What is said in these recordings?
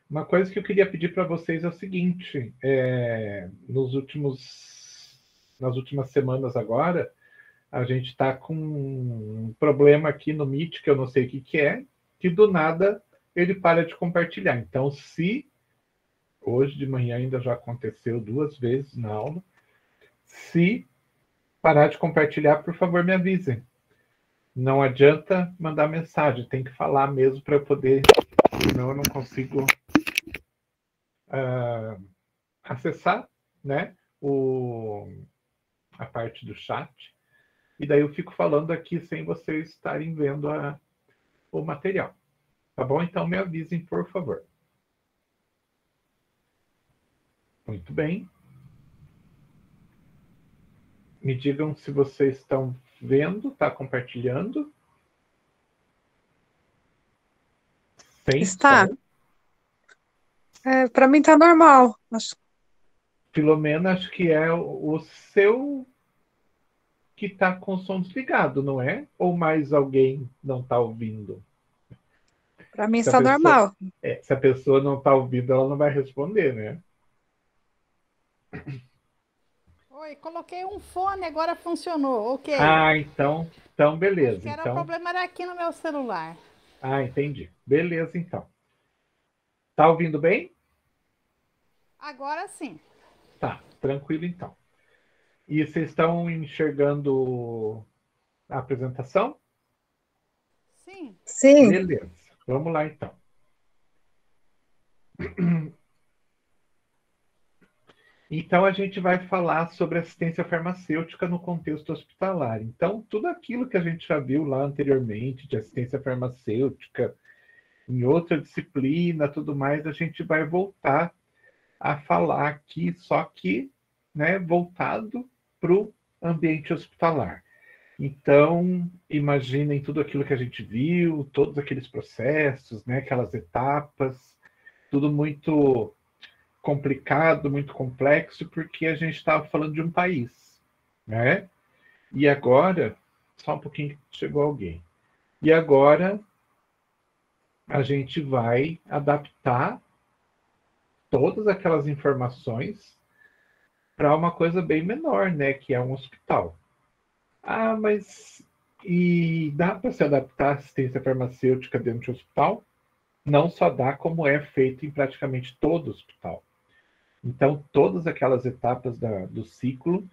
Uma coisa que eu queria pedir para vocês é o seguinte: nas últimas semanas agora, a gente está com um problema aqui no Meet, que eu não sei o que é, que do nada ele para de compartilhar. Então, se hoje de manhã ainda já aconteceu 2 vezes na aula, se parar de compartilhar, por favor, me avisem. Não adianta mandar mensagem, tem que falar mesmo para eu poder, senão eu não consigo acessar, né, a parte do chat, e daí eu fico falando aqui sem vocês estarem vendo o material. Tá bom? Então me avisem, por favor. Muito bem. Me digam se vocês estão vendo, tá compartilhando. Sem Está. som. Para mim está normal. Filomena, acho que é o seu que está com o som desligado, não é? Ou mais alguém não está ouvindo? Para mim está normal. Se a pessoa não está ouvindo, ela não vai responder, né? Oi, coloquei um fone, agora funcionou, ok. Então beleza. Acho que era o problema era aqui no meu celular. Entendi. Beleza, então. Tá ouvindo bem? Agora sim. Tá, tranquilo então. E vocês estão enxergando a apresentação? Sim. Sim. Beleza, vamos lá então. Então, a gente vai falar sobre assistência farmacêutica no contexto hospitalar. Então, tudo aquilo que a gente já viu lá anteriormente de assistência farmacêutica, em outra disciplina, tudo mais, a gente vai voltar a falar aqui, só que, né, voltado para o ambiente hospitalar. Então, imaginem tudo aquilo que a gente viu, todos aqueles processos, né, aquelas etapas, tudo muito complicado, muito complexo, porque a gente estava falando de um país, né? E agora, só um pouquinho que chegou alguém. E agora a gente vai adaptar todas aquelas informações para uma coisa bem menor, né? Que é um hospital. Mas e dá para se adaptar à assistência farmacêutica dentro de um hospital? Não só dá, como é feito em praticamente todo hospital. Então, todas aquelas etapas do ciclo,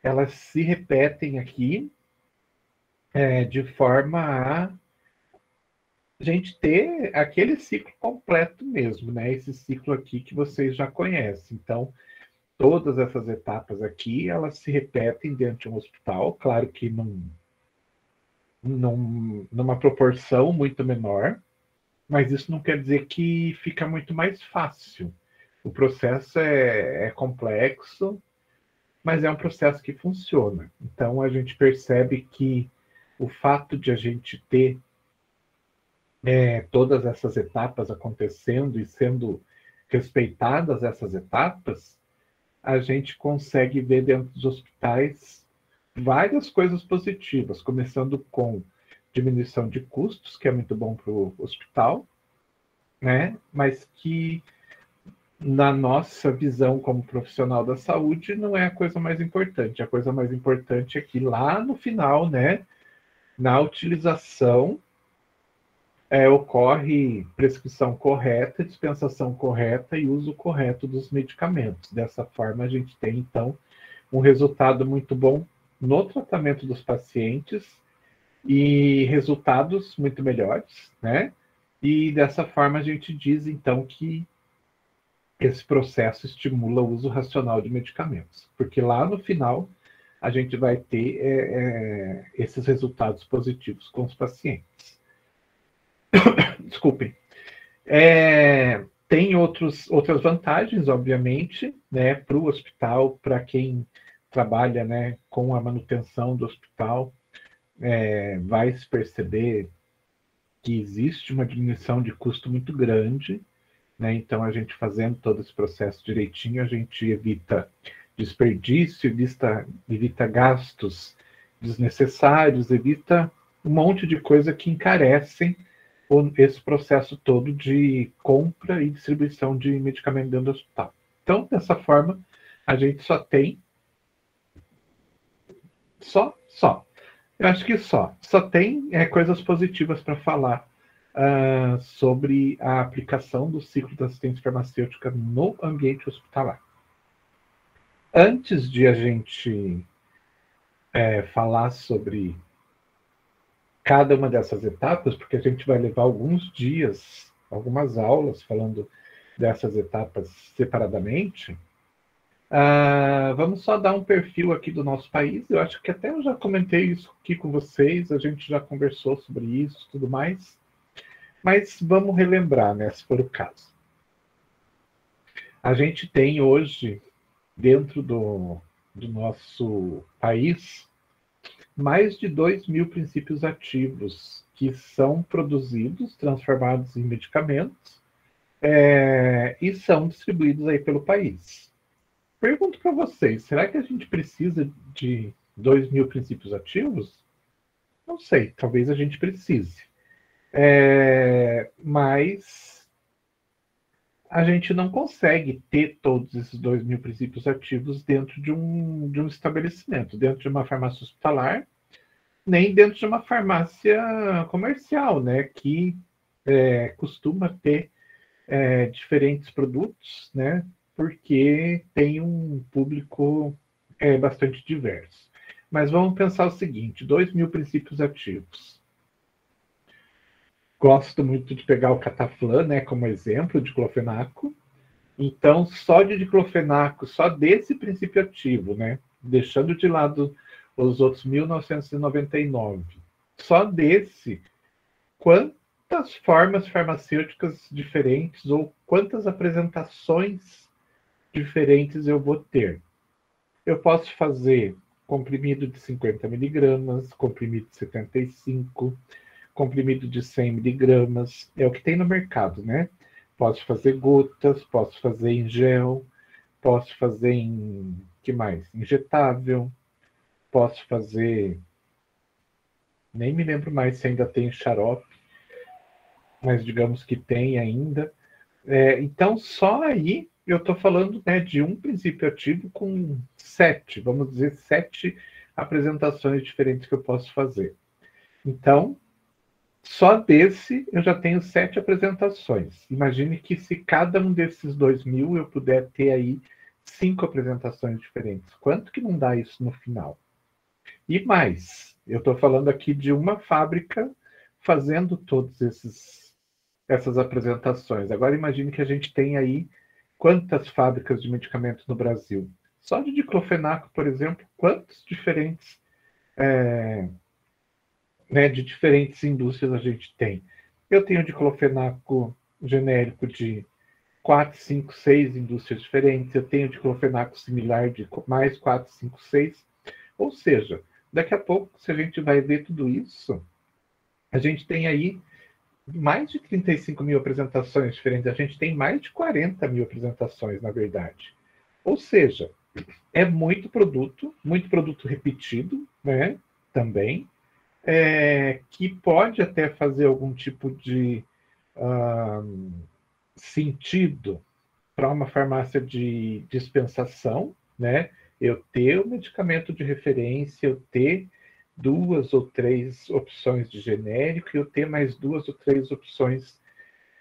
elas se repetem aqui de forma a gente ter aquele ciclo completo mesmo, né? Esse ciclo aqui que vocês já conhecem. Então, todas essas etapas aqui, elas se repetem dentro de um hospital, claro que numa proporção muito menor, mas isso não quer dizer que fica muito mais fácil. O processo é complexo, mas é um processo que funciona. Então, a gente percebe que o fato de a gente ter todas essas etapas acontecendo e sendo respeitadas essas etapas, a gente consegue ver dentro dos hospitais várias coisas positivas, começando com diminuição de custos, que é muito bom para o hospital, né? Mas que na nossa visão como profissional da saúde, não é a coisa mais importante. A coisa mais importante é que lá no final, né, na utilização, ocorre prescrição correta, dispensação correta e uso correto dos medicamentos. Dessa forma, a gente tem, então, um resultado muito bom no tratamento dos pacientes e resultados muito melhores, né? E dessa forma, a gente diz, então, que esse processo estimula o uso racional de medicamentos, porque lá no final a gente vai ter esses resultados positivos com os pacientes. Desculpem. Tem outras vantagens, obviamente, né, para o hospital, para quem trabalha, né, com a manutenção do hospital, vai se perceber que existe uma diminuição de custo muito grande, né? Então, a gente fazendo todo esse processo direitinho, a gente evita desperdício, evita gastos desnecessários, evita um monte de coisa que encarecem esse processo todo de compra e distribuição de medicamento dentro do hospital. Então, dessa forma, a gente só tem só. Eu acho que só tem coisas positivas para falar sobre a aplicação do ciclo da assistência farmacêutica no ambiente hospitalar. Antes de a gente falar sobre cada uma dessas etapas, porque a gente vai levar alguns dias, algumas aulas falando dessas etapas separadamente, vamos só dar um perfil aqui do nosso país. Eu acho que até eu já comentei isso aqui com vocês, a gente já conversou sobre isso e tudo mais, mas vamos relembrar, né, se for o caso. A gente tem hoje, dentro do nosso país, mais de 2.000 princípios ativos que são produzidos, transformados em medicamentos e são distribuídos aí pelo país. Pergunto para vocês, será que a gente precisa de 2.000 princípios ativos? Não sei, talvez a gente precise. Mas a gente não consegue ter todos esses 2.000 princípios ativos dentro de um estabelecimento, dentro de uma farmácia hospitalar, nem dentro de uma farmácia comercial, né, que costuma ter diferentes produtos, né, porque tem um público bastante diverso. Mas vamos pensar o seguinte, 2.000 princípios ativos. Gosto muito de pegar o Cataflan, né, como exemplo, de diclofenaco. Então, só de diclofenaco, só desse princípio ativo, né, deixando de lado os outros 1.999, só desse, quantas formas farmacêuticas diferentes ou quantas apresentações diferentes eu vou ter? Eu posso fazer comprimido de 50 miligramas, comprimido de 75, comprimido de 100 miligramas, é o que tem no mercado, né? Posso fazer gotas, posso fazer em gel, posso fazer em, que mais? Injetável, posso fazer, nem me lembro mais se ainda tem xarope, mas digamos que tem ainda. Então, só aí eu estou falando, né, de um princípio ativo com 7, vamos dizer, 7 apresentações diferentes que eu posso fazer. Então, só desse eu já tenho 7 apresentações. Imagine que se cada um desses 2.000 eu puder ter aí 5 apresentações diferentes. Quanto que não dá isso no final? E mais, eu estou falando aqui de uma fábrica fazendo todas essas apresentações. Agora imagine que a gente tem aí quantas fábricas de medicamentos no Brasil? Só de diclofenaco, por exemplo, quantos diferentes de diferentes indústrias a gente tem? Eu tenho diclofenaco genérico de 4, 5, 6 indústrias diferentes, eu tenho diclofenaco similar de mais 4, 5, 6, ou seja, daqui a pouco, se a gente vai ver tudo isso, a gente tem aí mais de 35.000 apresentações diferentes, a gente tem mais de 40.000 apresentações, na verdade. Ou seja, é muito produto repetido, né, também, que pode até fazer algum tipo de sentido para uma farmácia de dispensação, né, eu ter o medicamento de referência, eu ter 2 ou 3 opções de genérico e eu ter mais 2 ou 3 opções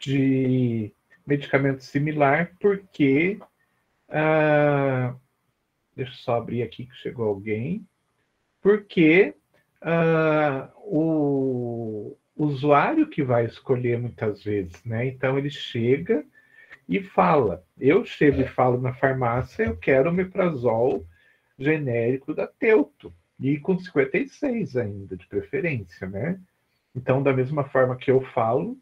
de medicamento similar, porque deixa eu só abrir aqui que chegou alguém, porque o usuário que vai escolher muitas vezes, né? Então ele chega e fala, eu chego e falo na farmácia, eu quero o omeprazol genérico da Teuto, e com 56 ainda, de preferência, né? Então, da mesma forma que eu falo,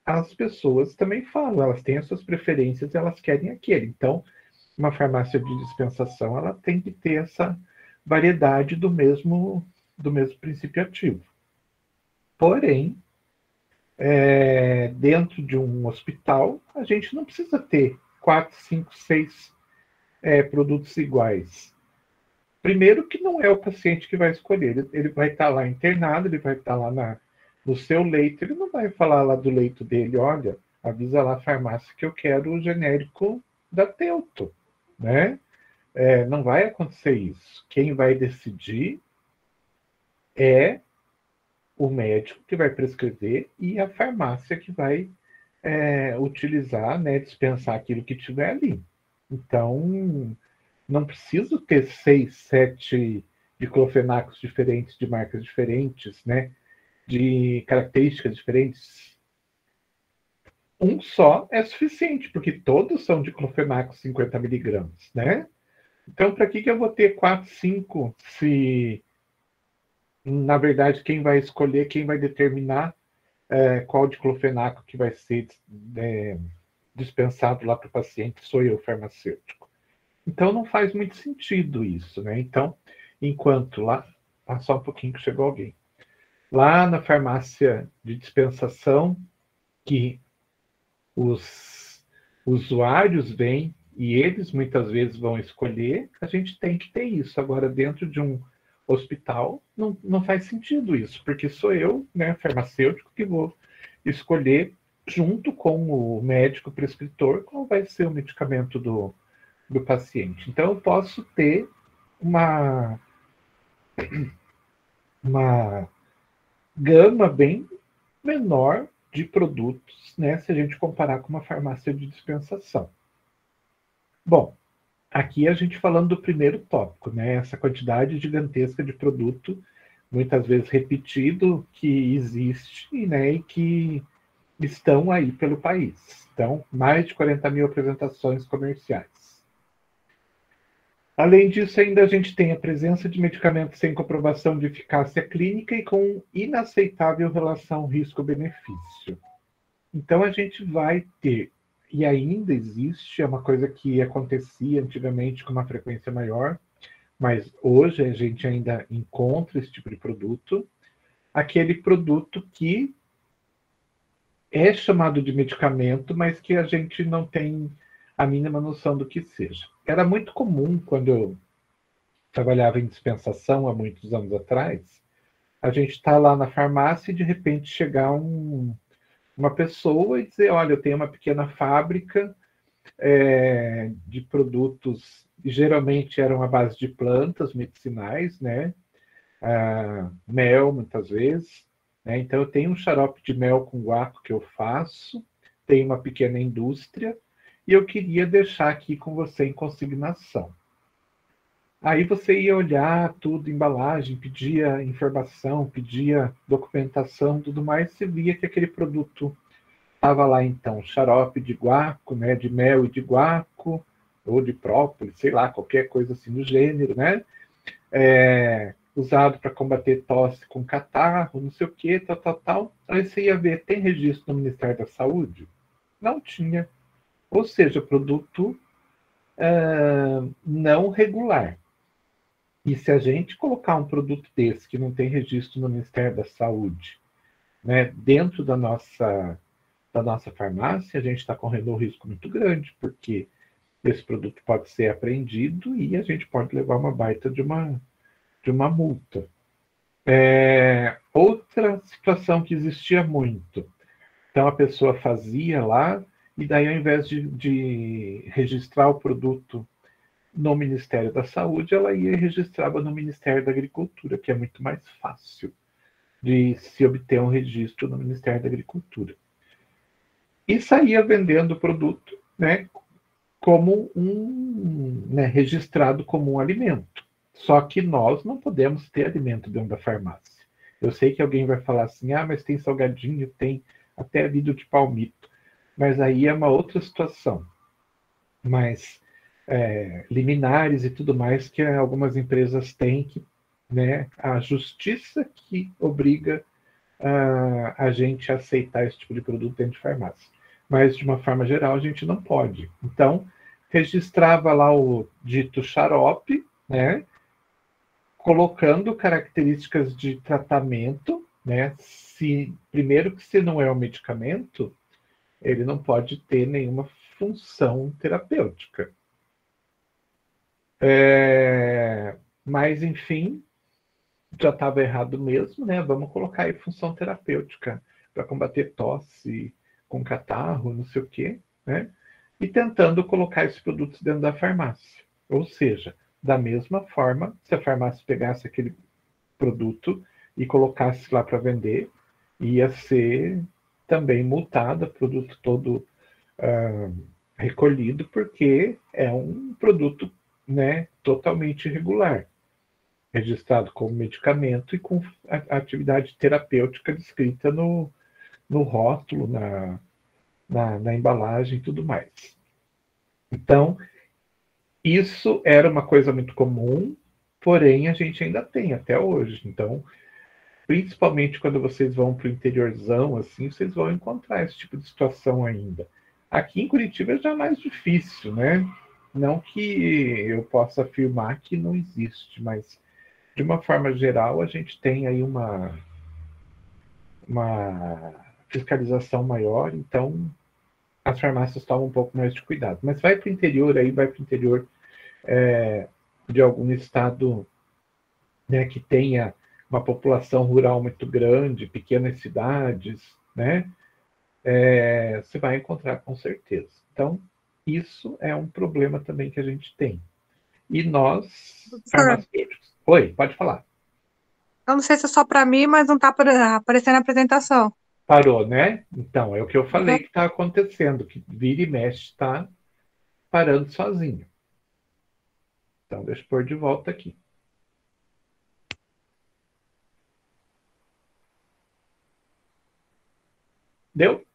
as pessoas também falam, elas têm as suas preferências, elas querem aquele. Então, uma farmácia de dispensação, ela tem que ter essa variedade do mesmo princípio ativo. Porém, dentro de um hospital, a gente não precisa ter 4, 5, 6 produtos iguais. Primeiro que não é o paciente que vai escolher, ele vai estar lá internado, ele vai estar lá no seu leito, ele não vai falar lá do leito dele, olha, avisa lá a farmácia que eu quero o genérico da Teuto, né? Não vai acontecer isso. Quem vai decidir é o médico que vai prescrever e a farmácia que vai utilizar, né, dispensar aquilo que tiver ali. Então, não preciso ter 6, 7 diclofenacos diferentes, de marcas diferentes, né, de características diferentes. Um só é suficiente, porque todos são diclofenaco 50 miligramas, né? Então, para que eu vou ter 4, 5, se, na verdade, quem vai escolher, quem vai determinar qual diclofenaco que vai ser dispensado lá para o paciente sou eu, farmacêutico. Então, não faz muito sentido isso, né? Então, enquanto lá... só um pouquinho que chegou alguém. Lá na farmácia de dispensação, que os usuários vêm e eles muitas vezes vão escolher, a gente tem que ter isso. Agora, dentro de um hospital, não faz sentido isso, porque sou eu, né, farmacêutico, que vou escolher, junto com o médico prescritor, qual vai ser o medicamento do paciente. Então, eu posso ter uma gama bem menor de produtos, né, se a gente comparar com uma farmácia de dispensação. Bom, aqui a gente falando do primeiro tópico, né, essa quantidade gigantesca de produto, muitas vezes repetido, que existe, né, e que estão aí pelo país. Então, mais de 40 mil apresentações comerciais. Além disso, ainda a gente tem a presença de medicamentos sem comprovação de eficácia clínica e com inaceitável relação risco-benefício. Então, a gente vai ter, e ainda existe, é uma coisa que acontecia antigamente com uma frequência maior, mas hoje a gente ainda encontra esse tipo de produto, aquele produto que é chamado de medicamento, mas que a gente não tem a mínima noção do que seja. Era muito comum, quando eu trabalhava em dispensação há muitos anos atrás, a gente está lá na farmácia e de repente chegar uma pessoa e dizer, olha, eu tenho uma pequena fábrica de produtos, e geralmente eram à base de plantas medicinais, né? Mel, muitas vezes. Né? Então, eu tenho um xarope de mel com guaco que eu faço, tenho uma pequena indústria, e eu queria deixar aqui com você em consignação. Aí você ia olhar tudo, embalagem, pedia informação, pedia documentação, tudo mais, você via que aquele produto estava lá, então, xarope de guaco, né, de mel e de guaco, ou de própolis, sei lá, qualquer coisa assim do gênero, né? Usado para combater tosse com catarro, não sei o que, tal. Aí você ia ver, tem registro no Ministério da Saúde? Não tinha. Ou seja, produto não regular. E se a gente colocar um produto desse que não tem registro no Ministério da Saúde, né, dentro da nossa farmácia, a gente está correndo um risco muito grande, porque esse produto pode ser apreendido e a gente pode levar uma baita de uma multa. Outra situação que existia muito. Então, a pessoa fazia lá, e daí, ao invés de registrar o produto no Ministério da Saúde, ela ia e registrava no Ministério da Agricultura, que é muito mais fácil de se obter um registro no Ministério da Agricultura. E saía vendendo o produto, né, como registrado como um alimento. Só que nós não podemos ter alimento dentro da farmácia. Eu sei que alguém vai falar assim, mas tem salgadinho, tem até vidro de palmito. Mas aí é uma outra situação. Mas liminares e tudo mais que algumas empresas têm, que, né, a justiça que obriga a gente a aceitar esse tipo de produto dentro de farmácia. Mas, de uma forma geral, a gente não pode. Então, registrava lá o dito xarope, né, colocando características de tratamento, né, primeiro que se não é um medicamento, ele não pode ter nenhuma função terapêutica. Mas, enfim, já estava errado mesmo, né? Vamos colocar aí função terapêutica para combater tosse com catarro, não sei o quê, né? E tentando colocar esses produtos dentro da farmácia. Ou seja, da mesma forma, se a farmácia pegasse aquele produto e colocasse lá para vender, ia ser também multada, produto todo recolhido, porque é um produto, né, totalmente irregular, registrado como medicamento e com a atividade terapêutica descrita no rótulo, na embalagem e tudo mais. Então, isso era uma coisa muito comum, porém a gente ainda tem até hoje. Então, principalmente quando vocês vão para o interiorzão, assim, vocês vão encontrar esse tipo de situação ainda. Aqui em Curitiba já é mais difícil, né? Não que eu possa afirmar que não existe, mas de uma forma geral a gente tem aí uma fiscalização maior, então as farmácias tomam um pouco mais de cuidado. Mas vai para o interior aí, vai para o interior de algum estado, né, que tenha uma população rural muito grande, pequenas cidades, né? Você vai encontrar com certeza. Então, isso é um problema também que a gente tem. E nós, Professor, farmacêuticos. Oi, pode falar. eu não sei se é só para mim, mas não está aparecendo a apresentação. Parou, né? Então, é o que eu falei Uhum. que está acontecendo, que vira e mexe está parando sozinho. Então, deixa eu pôr de volta aqui. Deu?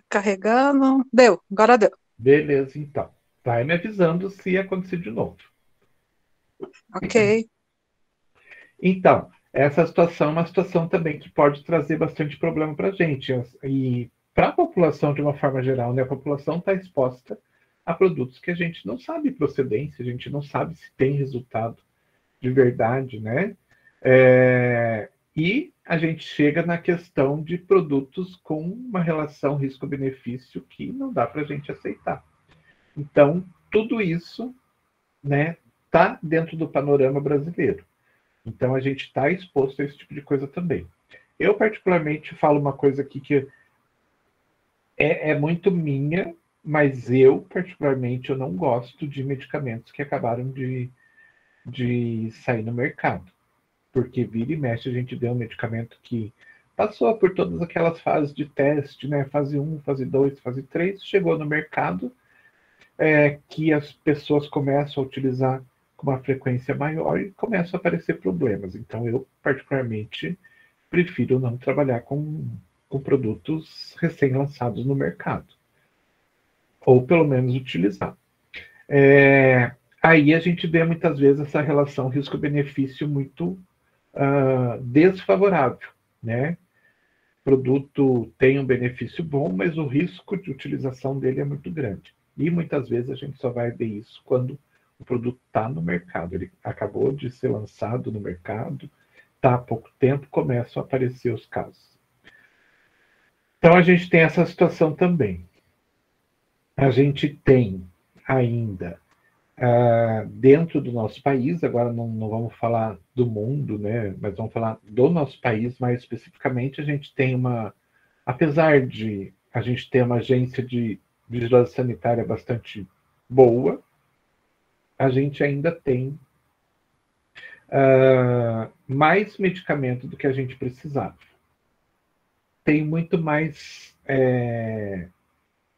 Carregando. Deu, agora deu. Beleza, então. Vai me avisando se acontecer de novo. Ok. Então, essa situação é uma situação também que pode trazer bastante problema para a gente. E para a população, de uma forma geral, né, a população está exposta a produtos que a gente não sabe procedência, a gente não sabe se tem resultado de verdade, né? E a gente chega na questão de produtos com uma relação risco-benefício que não dá para a gente aceitar. Então, tudo isso, né, está dentro do panorama brasileiro. Então, a gente está exposto a esse tipo de coisa também. Eu, particularmente, falo uma coisa aqui que é muito minha, mas eu, particularmente, eu não gosto de medicamentos que acabaram de sair no mercado. Porque vira e mexe a gente vê um medicamento que passou por todas aquelas fases de teste, né? Fase 1, fase 2, fase 3, chegou no mercado, que as pessoas começam a utilizar com uma frequência maior e começam a aparecer problemas. Então, eu, particularmente, prefiro não trabalhar com produtos recém-lançados no mercado, ou pelo menos utilizar. Aí a gente vê muitas vezes essa relação risco-benefício muito desfavorável, né? O produto tem um benefício bom, mas o risco de utilização dele é muito grande. E muitas vezes a gente só vai ver isso quando o produto está no mercado. Ele acabou de ser lançado no mercado, está há pouco tempo, começam a aparecer os casos. Então a gente tem essa situação também. A gente tem ainda dentro do nosso país, agora não vamos falar do mundo, né, mas vamos falar do nosso país mais especificamente, a gente tem apesar de a gente ter uma agência de vigilância sanitária bastante boa, a gente ainda tem mais medicamento do que a gente precisava. Tem muito mais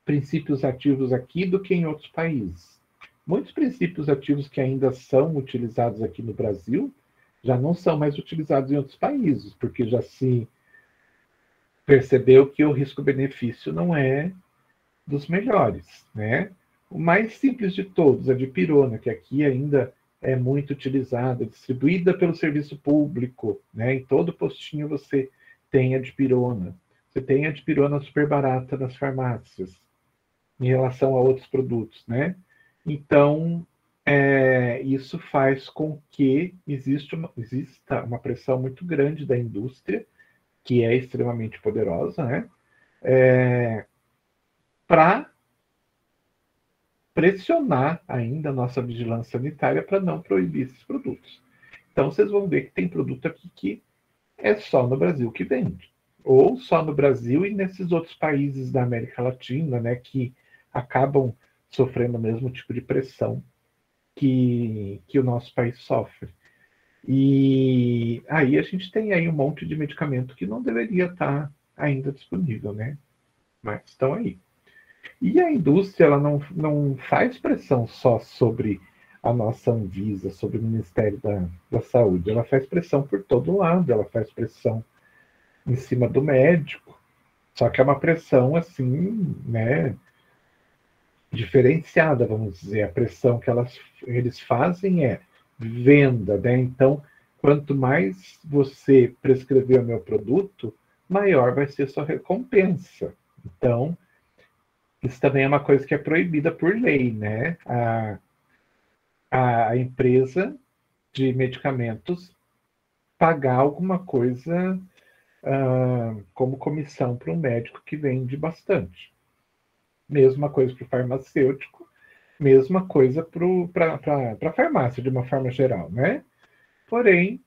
princípios ativos aqui do que em outros países. Muitos princípios ativos que ainda são utilizados aqui no Brasil já não são mais utilizados em outros países, porque já se percebeu que o risco-benefício não é dos melhores, né? O mais simples de todos, a dipirona, que aqui ainda é muito utilizada, distribuída pelo serviço público, né? Em todo postinho você tem a dipirona. Você tem a dipirona super barata nas farmácias, em relação a outros produtos, né? Então, isso faz com que exista uma pressão muito grande da indústria, que é extremamente poderosa, né? Para pressionar ainda a nossa vigilância sanitária para não proibir esses produtos. Então, vocês vão ver que tem produto aqui que é só no Brasil que vende. Ou só no Brasil e nesses outros países da América Latina, né, que acabam sofrendo o mesmo tipo de pressão que o nosso país sofre. E aí a gente tem aí um monte de medicamento que não deveria estar ainda disponível, né? Mas estão aí. E a indústria ela não faz pressão só sobre a nossa Anvisa, sobre o Ministério da Saúde. Ela faz pressão por todo lado, ela faz pressão em cima do médico. Só que é uma pressão assim, né, diferenciada, vamos dizer. A pressão que eles fazem é venda, né? Então, quanto mais você prescrever o meu produto, maior vai ser sua recompensa. Então, isso também é uma coisa que é proibida por lei, né? A empresa de medicamentos pagar alguma coisa como comissão para um médico que vende bastante. Mesma coisa para o farmacêutico, mesma coisa para a farmácia, de uma forma geral, né? Porém,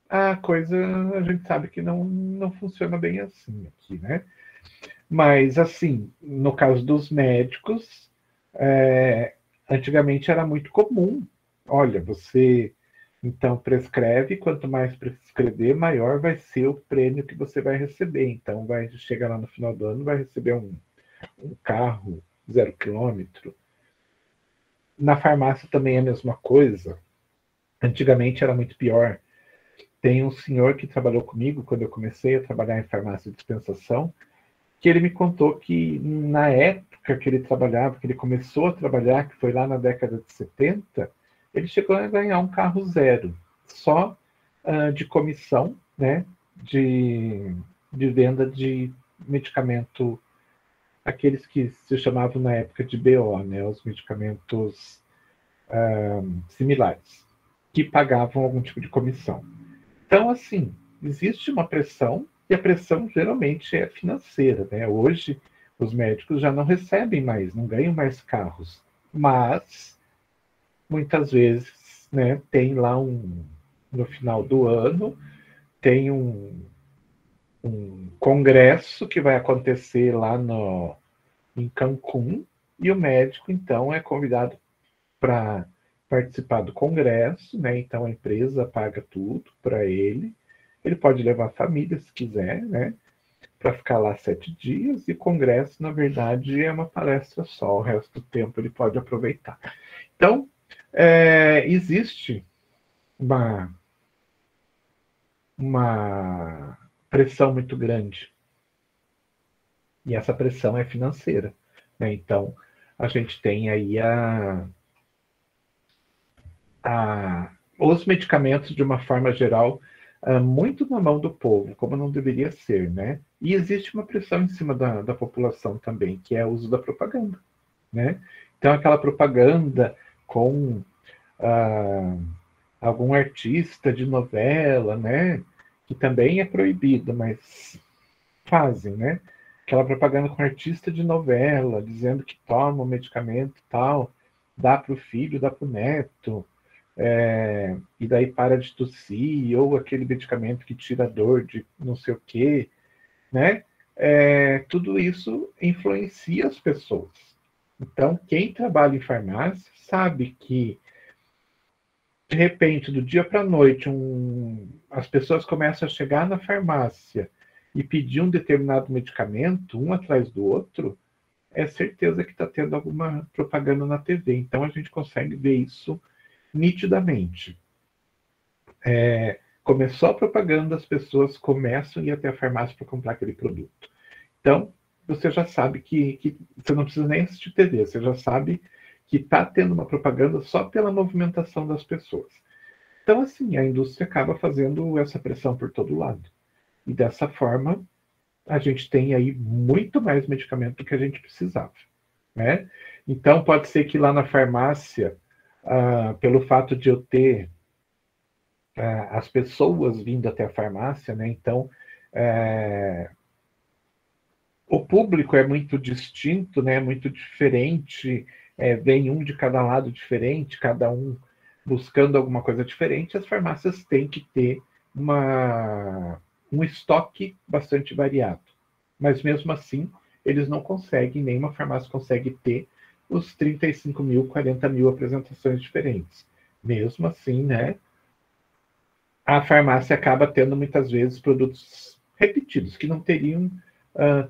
a coisa a gente sabe que não funciona bem assim aqui, né? Mas, assim, no caso dos médicos, antigamente era muito comum. Olha, você então prescreve, quanto mais prescrever, maior vai ser o prêmio que você vai receber. Então, vai chegar lá no final do ano, vai receber um carro 0 km. Na farmácia também é a mesma coisa. Antigamente era muito pior. Tem um senhor que trabalhou comigo quando eu comecei a trabalhar em farmácia de dispensação, que ele me contou que na época que ele trabalhava, que ele começou a trabalhar, que foi lá na década de 70, ele chegou a ganhar um carro 0, só de comissão, né, de venda de medicamento, aqueles que se chamavam na época de BO, né, os medicamentos similares, que pagavam algum tipo de comissão. Então, assim, existe uma pressão, e a pressão geralmente é financeira, né? Hoje, os médicos já não recebem mais, não ganham mais carros, mas muitas vezes, né, tem lá no final do ano, tem um congresso que vai acontecer lá em Cancún, e o médico, então, é convidado para participar do congresso, né? Então a empresa paga tudo para ele. Ele pode levar a família se quiser, né? Para ficar lá 7 dias. E o congresso, na verdade, é uma palestra só. O resto do tempo ele pode aproveitar. Então, existe uma pressão muito grande. E essa pressão é financeira, né? Então, a gente tem aí os medicamentos, de uma forma geral, muito na mão do povo, como não deveria ser, né? E existe uma pressão em cima da população também, que é o uso da propaganda, né? Então, aquela propaganda com algum artista de novela, né? Que também é proibido, mas fazem, né? Aquela propaganda com artista de novela, dizendo que toma o medicamento e tal, dá para o filho, dá para o neto, e daí para de tossir, ou aquele medicamento que tira a dor de não sei o quê, né? Tudo isso influencia as pessoas. Então, quem trabalha em farmácia sabe que, de repente, do dia para a noite, as pessoas começam a chegar na farmácia e pedir um determinado medicamento, um atrás do outro, é certeza que está tendo alguma propaganda na TV. Então, a gente consegue ver isso nitidamente. Começou a propaganda, as pessoas começam a ir até a farmácia para comprar aquele produto. Então, você já sabe que você não precisa nem assistir TV, você já sabe que está tendo uma propaganda só pela movimentação das pessoas. Então, assim, a indústria acaba fazendo essa pressão por todo lado. E dessa forma, a gente tem aí muito mais medicamento do que a gente precisava, né? Então, pode ser que lá na farmácia, pelo fato de eu ter as pessoas vindo até a farmácia, né? Então, o público é muito distinto, né? Muito diferente, vem um de cada lado diferente, cada um buscando alguma coisa diferente, as farmácias têm que ter um estoque bastante variado. Mas mesmo assim, eles não conseguem, nenhuma farmácia consegue ter os 35 mil, 40 mil apresentações diferentes. Mesmo assim, né, a farmácia acaba tendo muitas vezes produtos repetidos, que não teriam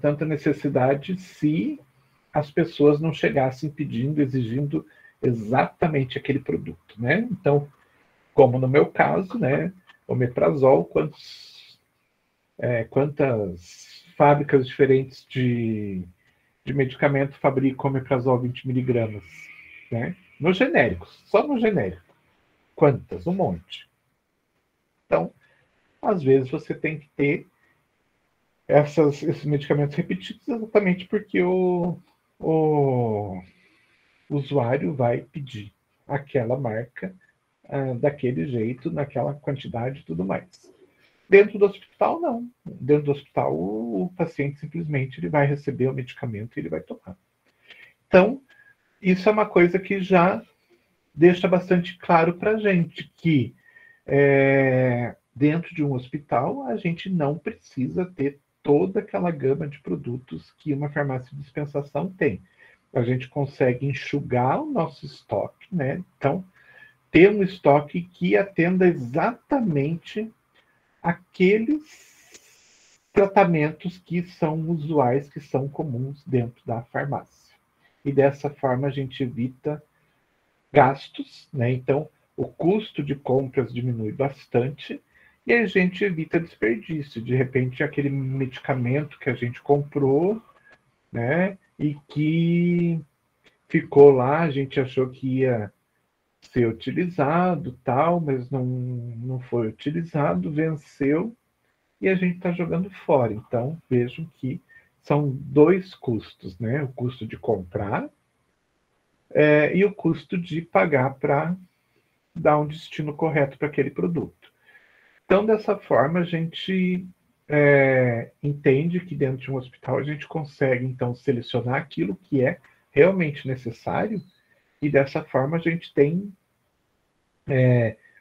tanta necessidade se as pessoas não chegassem pedindo, exigindo exatamente aquele produto, né? Então, como no meu caso, né, omeprazol, quantas fábricas diferentes de medicamento fabricam omeprazol 20 miligramas, né? Nos genéricos, só no genérico. Quantas? Um monte. Então, às vezes você tem que ter esses medicamentos repetidos exatamente porque o usuário vai pedir aquela marca daquele jeito, naquela quantidade e tudo mais. Dentro do hospital, não. Dentro do hospital, o paciente simplesmente ele vai receber o medicamento e ele vai tomar. Então, isso é uma coisa que já deixa bastante claro para a gente que dentro de um hospital a gente não precisa ter toda aquela gama de produtos que uma farmácia de dispensação tem. A gente consegue enxugar o nosso estoque, né? Então, ter um estoque que atenda exatamente aqueles tratamentos que são usuais, que são comuns dentro da farmácia. E dessa forma a gente evita gastos, né? Então, o custo de compras diminui bastante e a gente evita desperdício. De repente, aquele medicamento que a gente comprou, né? E que ficou lá, a gente achou que ia ser utilizado, tal, mas não foi utilizado, venceu e a gente está jogando fora. Então, vejam que são dois custos, né? O custo de comprar e o custo de pagar para dar um destino correto para aquele produto. Então, dessa forma, a gente entende que dentro de um hospital a gente consegue, então, selecionar aquilo que é realmente necessário e dessa forma a gente tem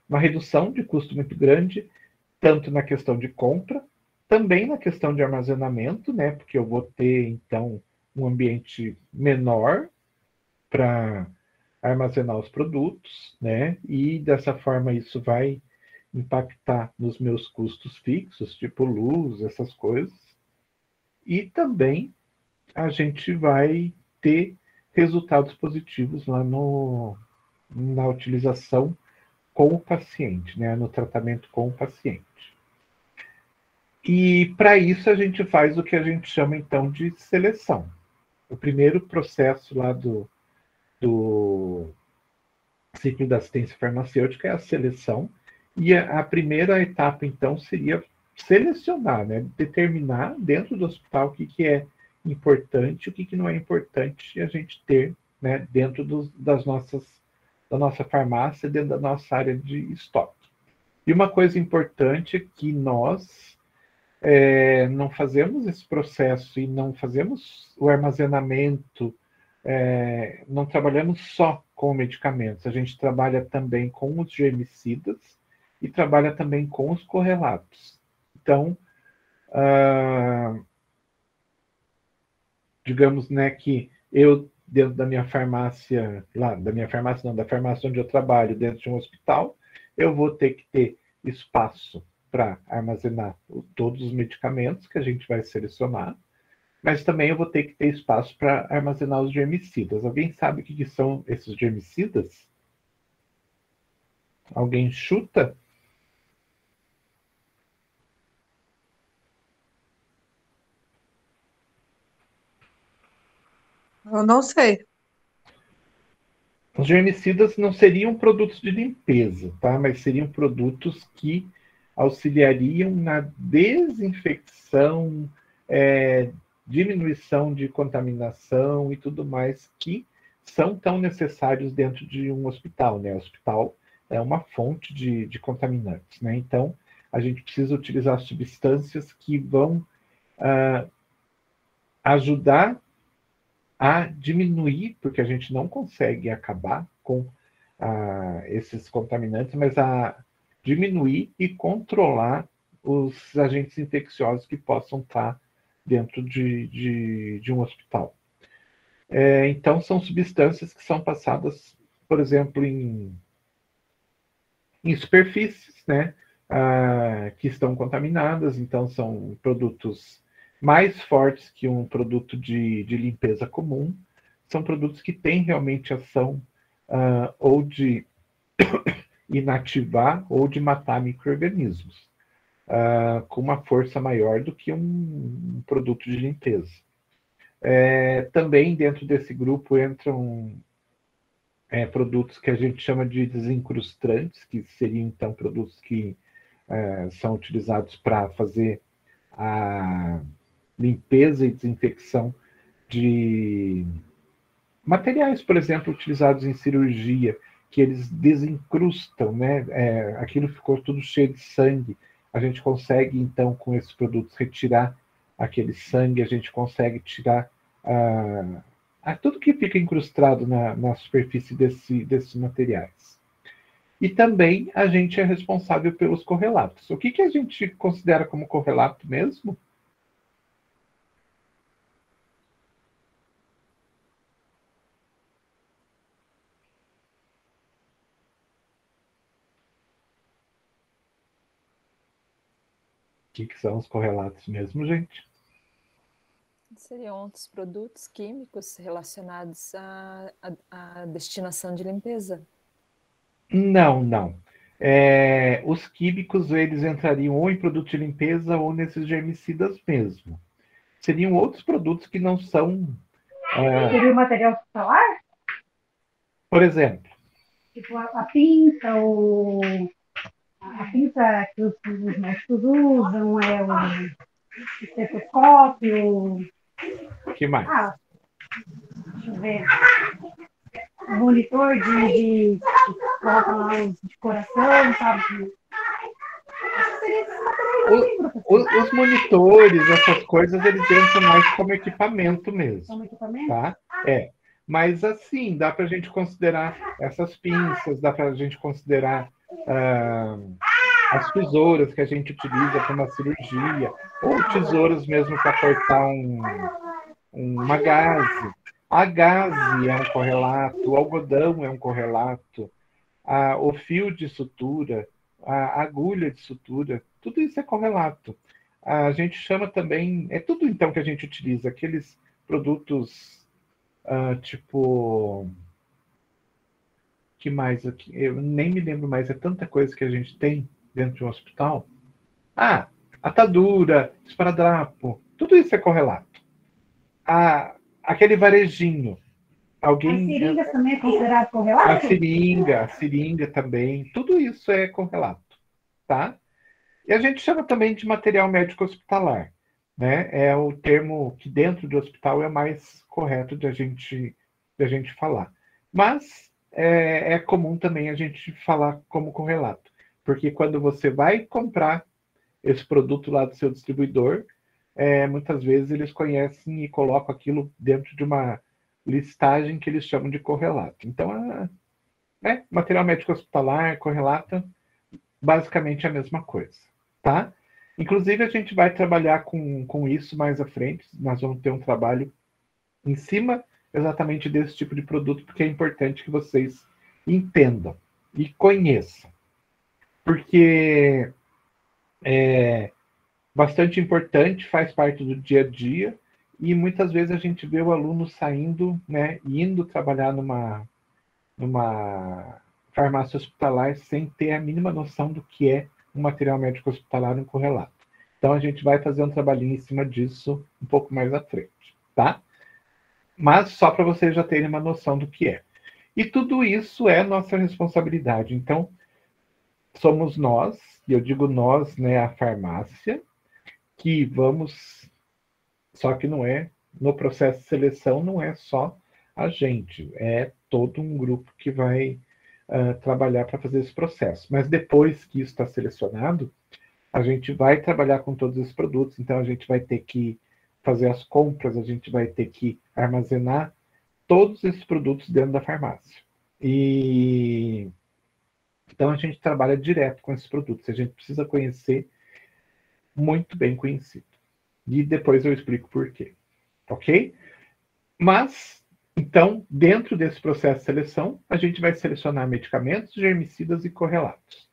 uma redução de custo muito grande, tanto na questão de compra, também na questão de armazenamento, né? Porque eu vou ter, então, um ambiente menor para armazenar os produtos, né? E dessa forma isso vai impactar nos meus custos fixos, tipo luz, essas coisas. E também a gente vai ter resultados positivos lá na utilização com o paciente, né? No tratamento com o paciente. E para isso a gente faz o que a gente chama então de seleção. O primeiro processo lá do ciclo da assistência farmacêutica é a seleção, e a primeira etapa então seria selecionar, né? Determinar dentro do hospital o que é importante, o que não é importante a gente ter, né? Dentro da nossa farmácia, dentro da nossa área de estoque. E uma coisa importante é que nós não fazemos esse processo e não fazemos o armazenamento, não trabalhamos só com medicamentos, a gente trabalha também com os germicidas e trabalha também com os correlatos. Então, digamos, né, que eu, dentro da minha farmácia, da farmácia onde eu trabalho, dentro de um hospital, eu vou ter que ter espaço para armazenar todos os medicamentos que a gente vai selecionar, mas também eu vou ter que ter espaço para armazenar os germicidas. Alguém sabe o que são esses germicidas? Alguém chuta? Eu não sei. Os germicidas não seriam produtos de limpeza, tá? Mas seriam produtos que auxiliariam na desinfecção, diminuição de contaminação e tudo mais que são tão necessários dentro de um hospital, né? O hospital é uma fonte de contaminantes, né? Então, a gente precisa utilizar substâncias que vão ajudar a diminuir, porque a gente não consegue acabar com esses contaminantes, mas a diminuir e controlar os agentes infecciosos que possam estar dentro de um hospital. Então, são substâncias que são passadas, por exemplo, em superfícies, né, que estão contaminadas, então são produtos mais fortes que um produto de limpeza comum, são produtos que têm realmente ação ou de inativar ou de matar micro-organismos, com uma força maior do que um produto de limpeza. Também dentro desse grupo entram produtos que a gente chama de desincrustantes, que seriam então produtos que são utilizados para fazer a limpeza e desinfecção de materiais, por exemplo, utilizados em cirurgia, que eles desincrustam, né? Aquilo ficou tudo cheio de sangue. A gente consegue, então, com esses produtos, retirar aquele sangue, a gente consegue tirar tudo que fica incrustado na superfície desses materiais. E também a gente é responsável pelos correlatos. O que a gente considera como correlato mesmo? O que são os correlatos mesmo, gente? Seriam outros produtos químicos relacionados à destinação de limpeza? Não. Os químicos, eles entrariam ou em produto de limpeza ou nesses germicidas mesmo. Seriam outros produtos que não são... Seria o material hospitalar? Por exemplo? Tipo a pinça, a pinça que os médicos usam, o estetoscópio. O que mais? Deixa eu ver. Monitor de coloca lá de coração, sabe? Os monitores, essas coisas, eles entram mais como equipamento mesmo. Como equipamento? Tá? Mas assim, dá para a gente considerar essas pinças, dá para a gente considerar as tesouras que a gente utiliza para uma cirurgia, ou tesouras mesmo para cortar uma gaze. A gaze é um correlato, o algodão é um correlato, o fio de sutura, a agulha de sutura, tudo isso é correlato. A gente chama também, tudo então que a gente utiliza, aqueles produtos tipo... que mais aqui? Eu nem me lembro mais, é tanta coisa que a gente tem dentro de um hospital. Atadura, esparadrapo, tudo isso é correlato. Aquele varejinho. As seringas também é considerado correlato? A seringa também, tudo isso é correlato, tá? E a gente chama também de material médico hospitalar, né? É o termo que dentro do hospital é mais correto de a gente falar. Mas é comum também a gente falar como correlato, porque quando você vai comprar esse produto lá do seu distribuidor, muitas vezes eles conhecem e colocam aquilo dentro de uma listagem que eles chamam de correlato. Então, material médico hospitalar, correlato, basicamente a mesma coisa, tá? Inclusive, a gente vai trabalhar com isso mais à frente, nós vamos ter um trabalho em cima exatamente desse tipo de produto, porque é importante que vocês entendam e conheçam, porque é bastante importante, faz parte do dia a dia, e muitas vezes a gente vê o aluno saindo, né, indo trabalhar numa farmácia hospitalar sem ter a mínima noção do que é um material médico hospitalar e um correlato. Então a gente vai fazer um trabalhinho em cima disso um pouco mais à frente, tá? Mas só para vocês já terem uma noção do que é. E tudo isso é nossa responsabilidade. Então, somos nós, e eu digo nós, né, a farmácia, que vamos... Só que não é, no processo de seleção, não é só a gente, é todo um grupo que vai trabalhar para fazer esse processo. Mas depois que isso está selecionado, a gente vai trabalhar com todos esses produtos, então a gente vai ter que fazer as compras, a gente vai ter que armazenar todos esses produtos dentro da farmácia. E então a gente trabalha direto com esses produtos. A gente precisa conhecer muito bem conhecido. E depois eu explico por quê. Ok? Mas, então, dentro desse processo de seleção, a gente vai selecionar medicamentos, germicidas e correlatos.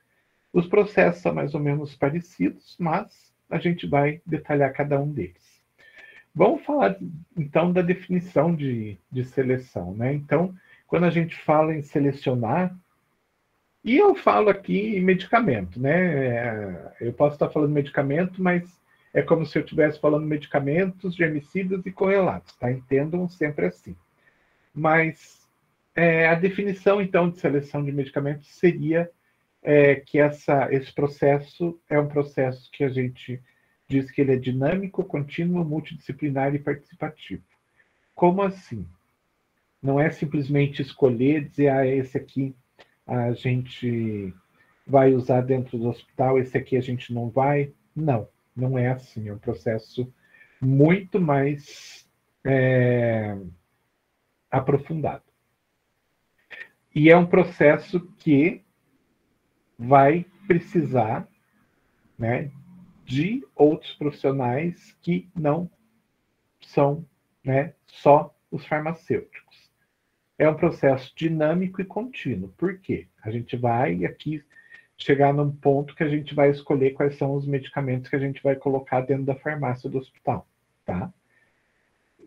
Os processos são mais ou menos parecidos, mas a gente vai detalhar cada um deles. Vamos falar, então, da definição de seleção, né? Então, quando a gente fala em selecionar, e eu falo aqui em medicamento, né? Eu posso estar falando medicamento, mas é como se eu estivesse falando medicamentos, germicidas e correlatos, tá? Entendam sempre assim. Mas a definição, então, de seleção de medicamentos seria que esse processo é um processo que a gente diz que ele é dinâmico, contínuo, multidisciplinar e participativo. Como assim? Não é simplesmente escolher, dizer, esse aqui a gente vai usar dentro do hospital, esse aqui a gente não vai. Não, não é assim. É um processo muito mais aprofundado. E é um processo que vai precisar, né, de outros profissionais que não são, né, só os farmacêuticos. É um processo dinâmico e contínuo. Por quê? A gente vai aqui chegar num ponto que a gente vai escolher quais são os medicamentos que a gente vai colocar dentro da farmácia do hospital, tá?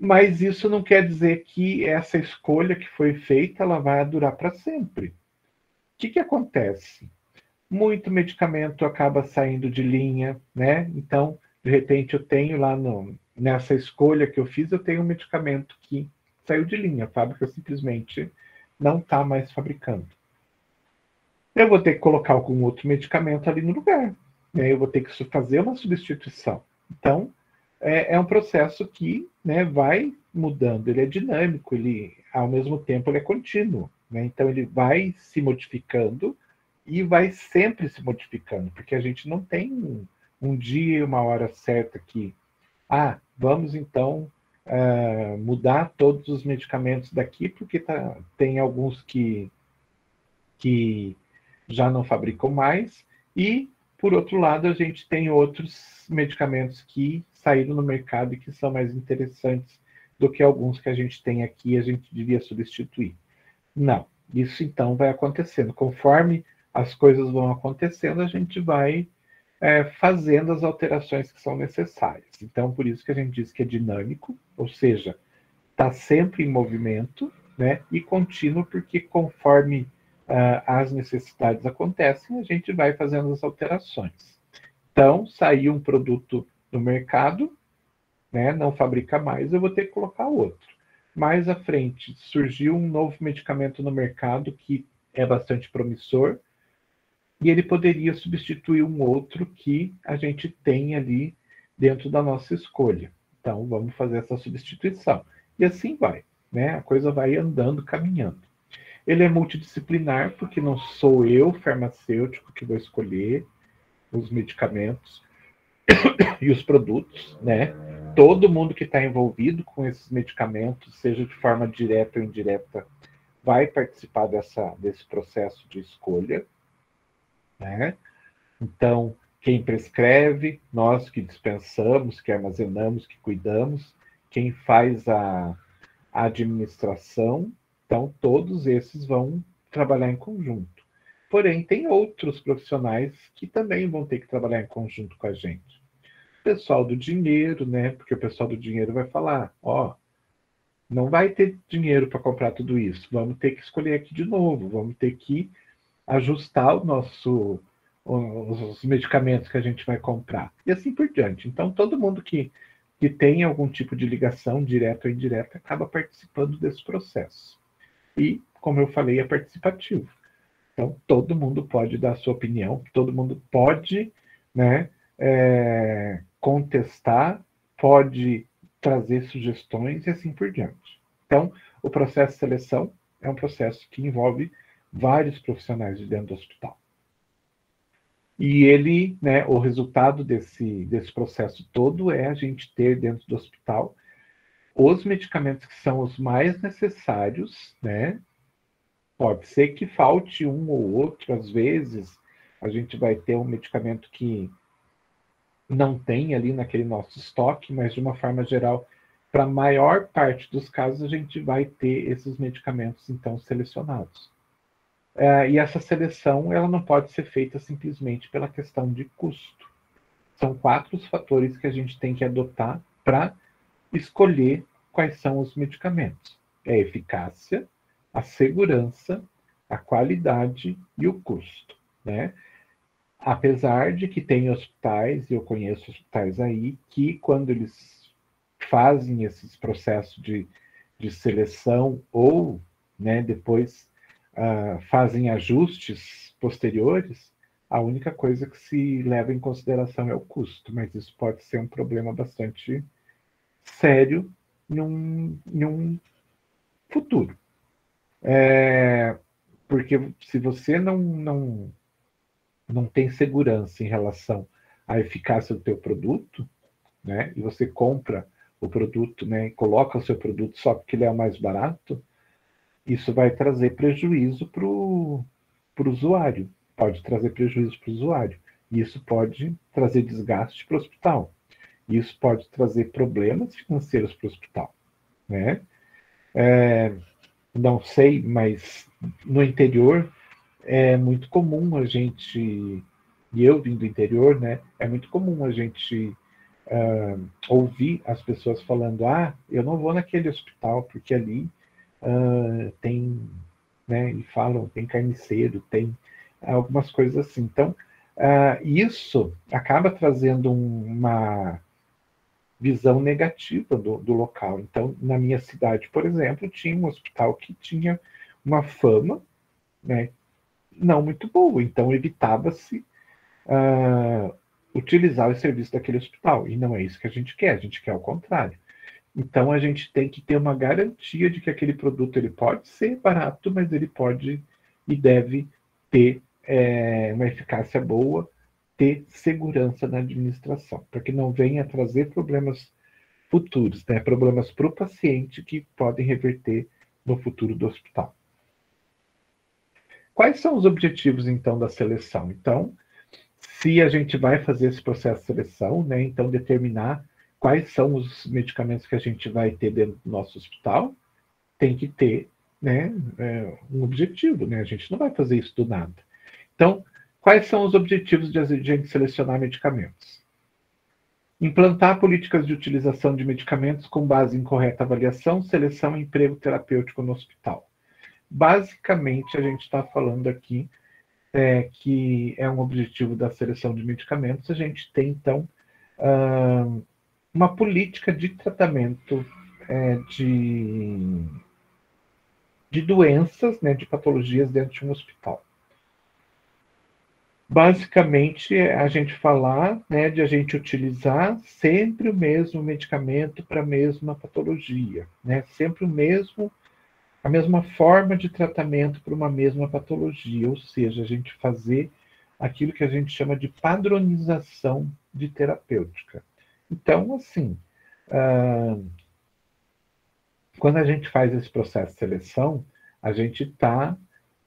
Mas isso não quer dizer que essa escolha que foi feita, ela vai durar para sempre. O que acontece? Muito medicamento acaba saindo de linha, né? Então, de repente, eu tenho lá nessa escolha que eu fiz, eu tenho um medicamento que saiu de linha, a fábrica simplesmente não está mais fabricando. Eu vou ter que colocar algum outro medicamento ali no lugar, né? Eu vou ter que fazer uma substituição. Então, é um processo que, né, vai mudando, ele é dinâmico, ele, ao mesmo tempo, ele é contínuo, né? Então, ele vai se modificando e vai sempre se modificando, porque a gente não tem um dia e uma hora certa que, vamos então mudar todos os medicamentos daqui, porque tem alguns que já não fabricam mais, e, por outro lado, a gente tem outros medicamentos que saíram no mercado e que são mais interessantes do que alguns que a gente tem aqui e a gente devia substituir. Não, isso então vai acontecendo. Conforme as coisas vão acontecendo, a gente vai fazendo as alterações que são necessárias. Então, por isso que a gente diz que é dinâmico, ou seja, está sempre em movimento, né? E contínuo, porque conforme as necessidades acontecem, a gente vai fazendo as alterações. Então, saiu um produto no mercado, né? Não fabrica mais, eu vou ter que colocar outro. Mais à frente, surgiu um novo medicamento no mercado que é bastante promissor, e ele poderia substituir um outro que a gente tem ali dentro da nossa escolha. Então, vamos fazer essa substituição. E assim vai, né? A coisa vai andando, caminhando. Ele é multidisciplinar, porque não sou eu, farmacêutico, que vou escolher os medicamentos e os produtos, né? Todo mundo que está envolvido com esses medicamentos, seja de forma direta ou indireta, vai participar desse processo de escolha, né? Então, quem prescreve, nós que dispensamos, que armazenamos, que cuidamos, quem faz a administração, então todos esses vão trabalhar em conjunto. Porém, tem outros profissionais que também vão ter que trabalhar em conjunto com a gente. O pessoal do dinheiro, né? Porque o pessoal do dinheiro vai falar, não vai ter dinheiro para comprar tudo isso, vamos ter que escolher aqui de novo, vamos ter que ajustar os medicamentos que a gente vai comprar, e assim por diante. Então, todo mundo que tem algum tipo de ligação, direta ou indireta, acaba participando desse processo. E, como eu falei, é participativo. Então, todo mundo pode dar a sua opinião, todo mundo pode, né, contestar, pode trazer sugestões e assim por diante. Então, o processo de seleção é um processo que envolve vários profissionais de dentro do hospital. E ele, né, o resultado desse processo todo é a gente ter dentro do hospital os medicamentos que são os mais necessários, né? Pode ser que falte um ou outro, às vezes a gente vai ter um medicamento que não tem ali naquele nosso estoque, mas de uma forma geral, para a maior parte dos casos, a gente vai ter esses medicamentos, então, selecionados. E essa seleção, ela não pode ser feita simplesmente pela questão de custo. São 4 os fatores que a gente tem que adotar para escolher quais são os medicamentos. É a eficácia, a segurança, a qualidade e o custo, né? Apesar de que tem hospitais, e eu conheço hospitais aí, que quando eles fazem esses processos de seleção ou, né, depois fazem ajustes posteriores, a única coisa que se leva em consideração é o custo, mas isso pode ser um problema bastante sério em um futuro. Porque se você não tem segurança em relação à eficácia do teu produto, né, e você compra o produto, né, e coloca o seu produto só porque ele é o mais barato, isso vai trazer prejuízo para o usuário. Pode trazer prejuízo para o usuário. E isso pode trazer desgaste para o hospital. Isso pode trazer problemas financeiros para o hospital, né? Não sei, mas no interior é muito comum a gente, e eu vim do interior, né? É muito comum a gente ouvir as pessoas falando: eu não vou naquele hospital porque ali tem, né? E falam, tem carniceiro, tem algumas coisas assim. Então, isso acaba trazendo uma visão negativa do local. Então, na minha cidade, por exemplo, tinha um hospital que tinha uma fama, né, não muito boa. Então, evitava-se utilizar o serviço daquele hospital. E não é isso que a gente quer o contrário. Então, a gente tem que ter uma garantia de que aquele produto ele pode ser barato, mas ele pode e deve ter uma eficácia boa, ter segurança na administração, para que não venha trazer problemas futuros, né? Problemas para o paciente que podem reverter no futuro do hospital. Quais são os objetivos, então, da seleção? Então, se a gente vai fazer esse processo de seleção, né, então determinar quais são os medicamentos que a gente vai ter dentro do nosso hospital, tem que ter, né, um objetivo, né? A gente não vai fazer isso do nada. Então, quais são os objetivos de a gente selecionar medicamentos? Implantar políticas de utilização de medicamentos com base em correta avaliação, seleção e emprego terapêutico no hospital. Basicamente, a gente está falando aqui que é um objetivo da seleção de medicamentos. A gente tem, então, uma política de tratamento de doenças, né, de patologias dentro de um hospital. Basicamente, a gente falar, né, de a gente utilizar sempre o mesmo medicamento para a mesma patologia, né? Sempre a mesma forma de tratamento para uma mesma patologia, ou seja, a gente fazer aquilo que a gente chama de padronização de terapêutica. Então, assim, quando a gente faz esse processo de seleção, a gente está,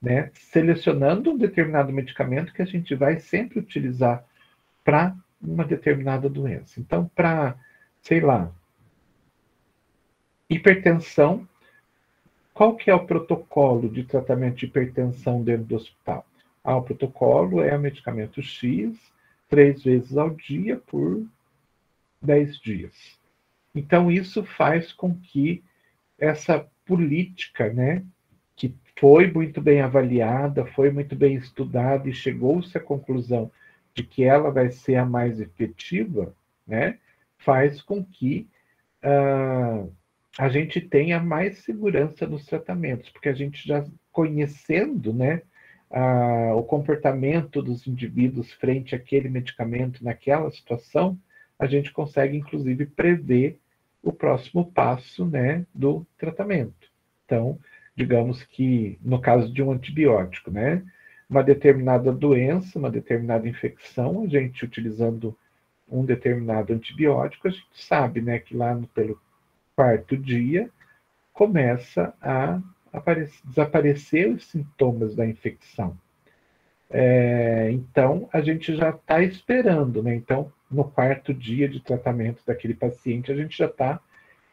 né, selecionando um determinado medicamento que a gente vai sempre utilizar para uma determinada doença. Então, para, sei lá, hipertensão, qual que é o protocolo de tratamento de hipertensão dentro do hospital? O protocolo é o medicamento X, 3 vezes ao dia por 10 dias. Então, isso faz com que essa política, né, que foi muito bem avaliada, foi muito bem estudada e chegou-se à conclusão de que ela vai ser a mais efetiva, né, faz com que a gente tenha mais segurança nos tratamentos, porque a gente já conhecendo, né, o comportamento dos indivíduos frente àquele medicamento naquela situação, a gente consegue, inclusive, prever o próximo passo, né, do tratamento. Então, digamos que, no caso de um antibiótico, né, uma determinada doença, uma determinada infecção, a gente utilizando um determinado antibiótico, a gente sabe, né, que lá pelo 4º dia começa a desaparecer os sintomas da infecção. Então, a gente já está esperando, né? Então, no 4º dia de tratamento daquele paciente, a gente já está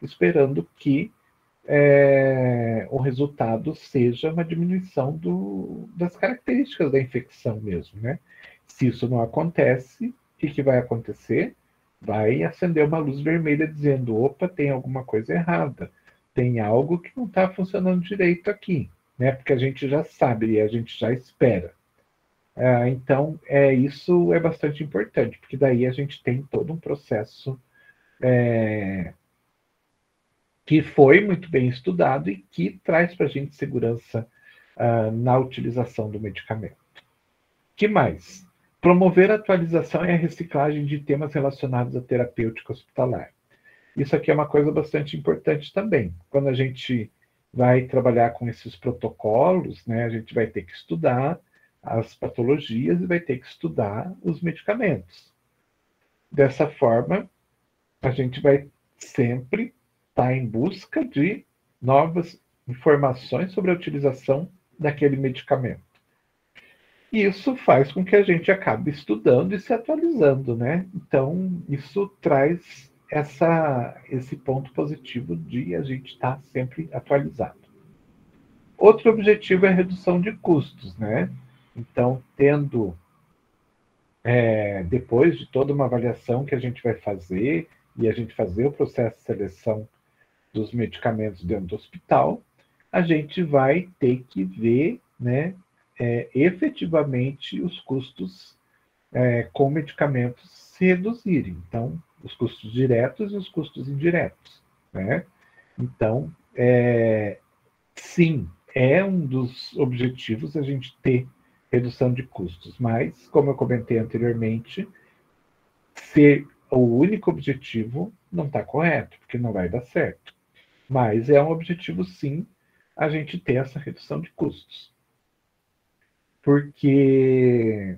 esperando que o resultado seja uma diminuição das características da infecção mesmo, né? Se isso não acontece, o que vai acontecer? Vai acender uma luz vermelha dizendo, opa, tem alguma coisa errada, tem algo que não está funcionando direito aqui, né? Porque a gente já sabe e a gente já espera. Então, isso é bastante importante, porque daí a gente tem todo um processo que foi muito bem estudado e que traz para a gente segurança na utilização do medicamento. Que mais? Promover a atualização e a reciclagem de temas relacionados à terapêutica hospitalar. Isso aqui é uma coisa bastante importante também. Quando a gente vai trabalhar com esses protocolos, né, a gente vai ter que estudar as patologias e vai ter que estudar os medicamentos. Dessa forma, a gente vai sempre estar em busca de novas informações sobre a utilização daquele medicamento. E isso faz com que a gente acabe estudando e se atualizando, né? Então, isso traz esse ponto positivo de a gente estar sempre atualizado. Outro objetivo é a redução de custos, né? Então, depois de toda uma avaliação que a gente vai fazer, e a gente fazer o processo de seleção dos medicamentos dentro do hospital, a gente vai ter que ver, né, efetivamente os custos com medicamentos se reduzirem. Então, os custos diretos e os custos indiretos, né? Então, sim, é um dos objetivos a gente ter redução de custos, mas, como eu comentei anteriormente, ser o único objetivo não está correto, porque não vai dar certo. Mas é um objetivo, sim, a gente ter essa redução de custos. Porque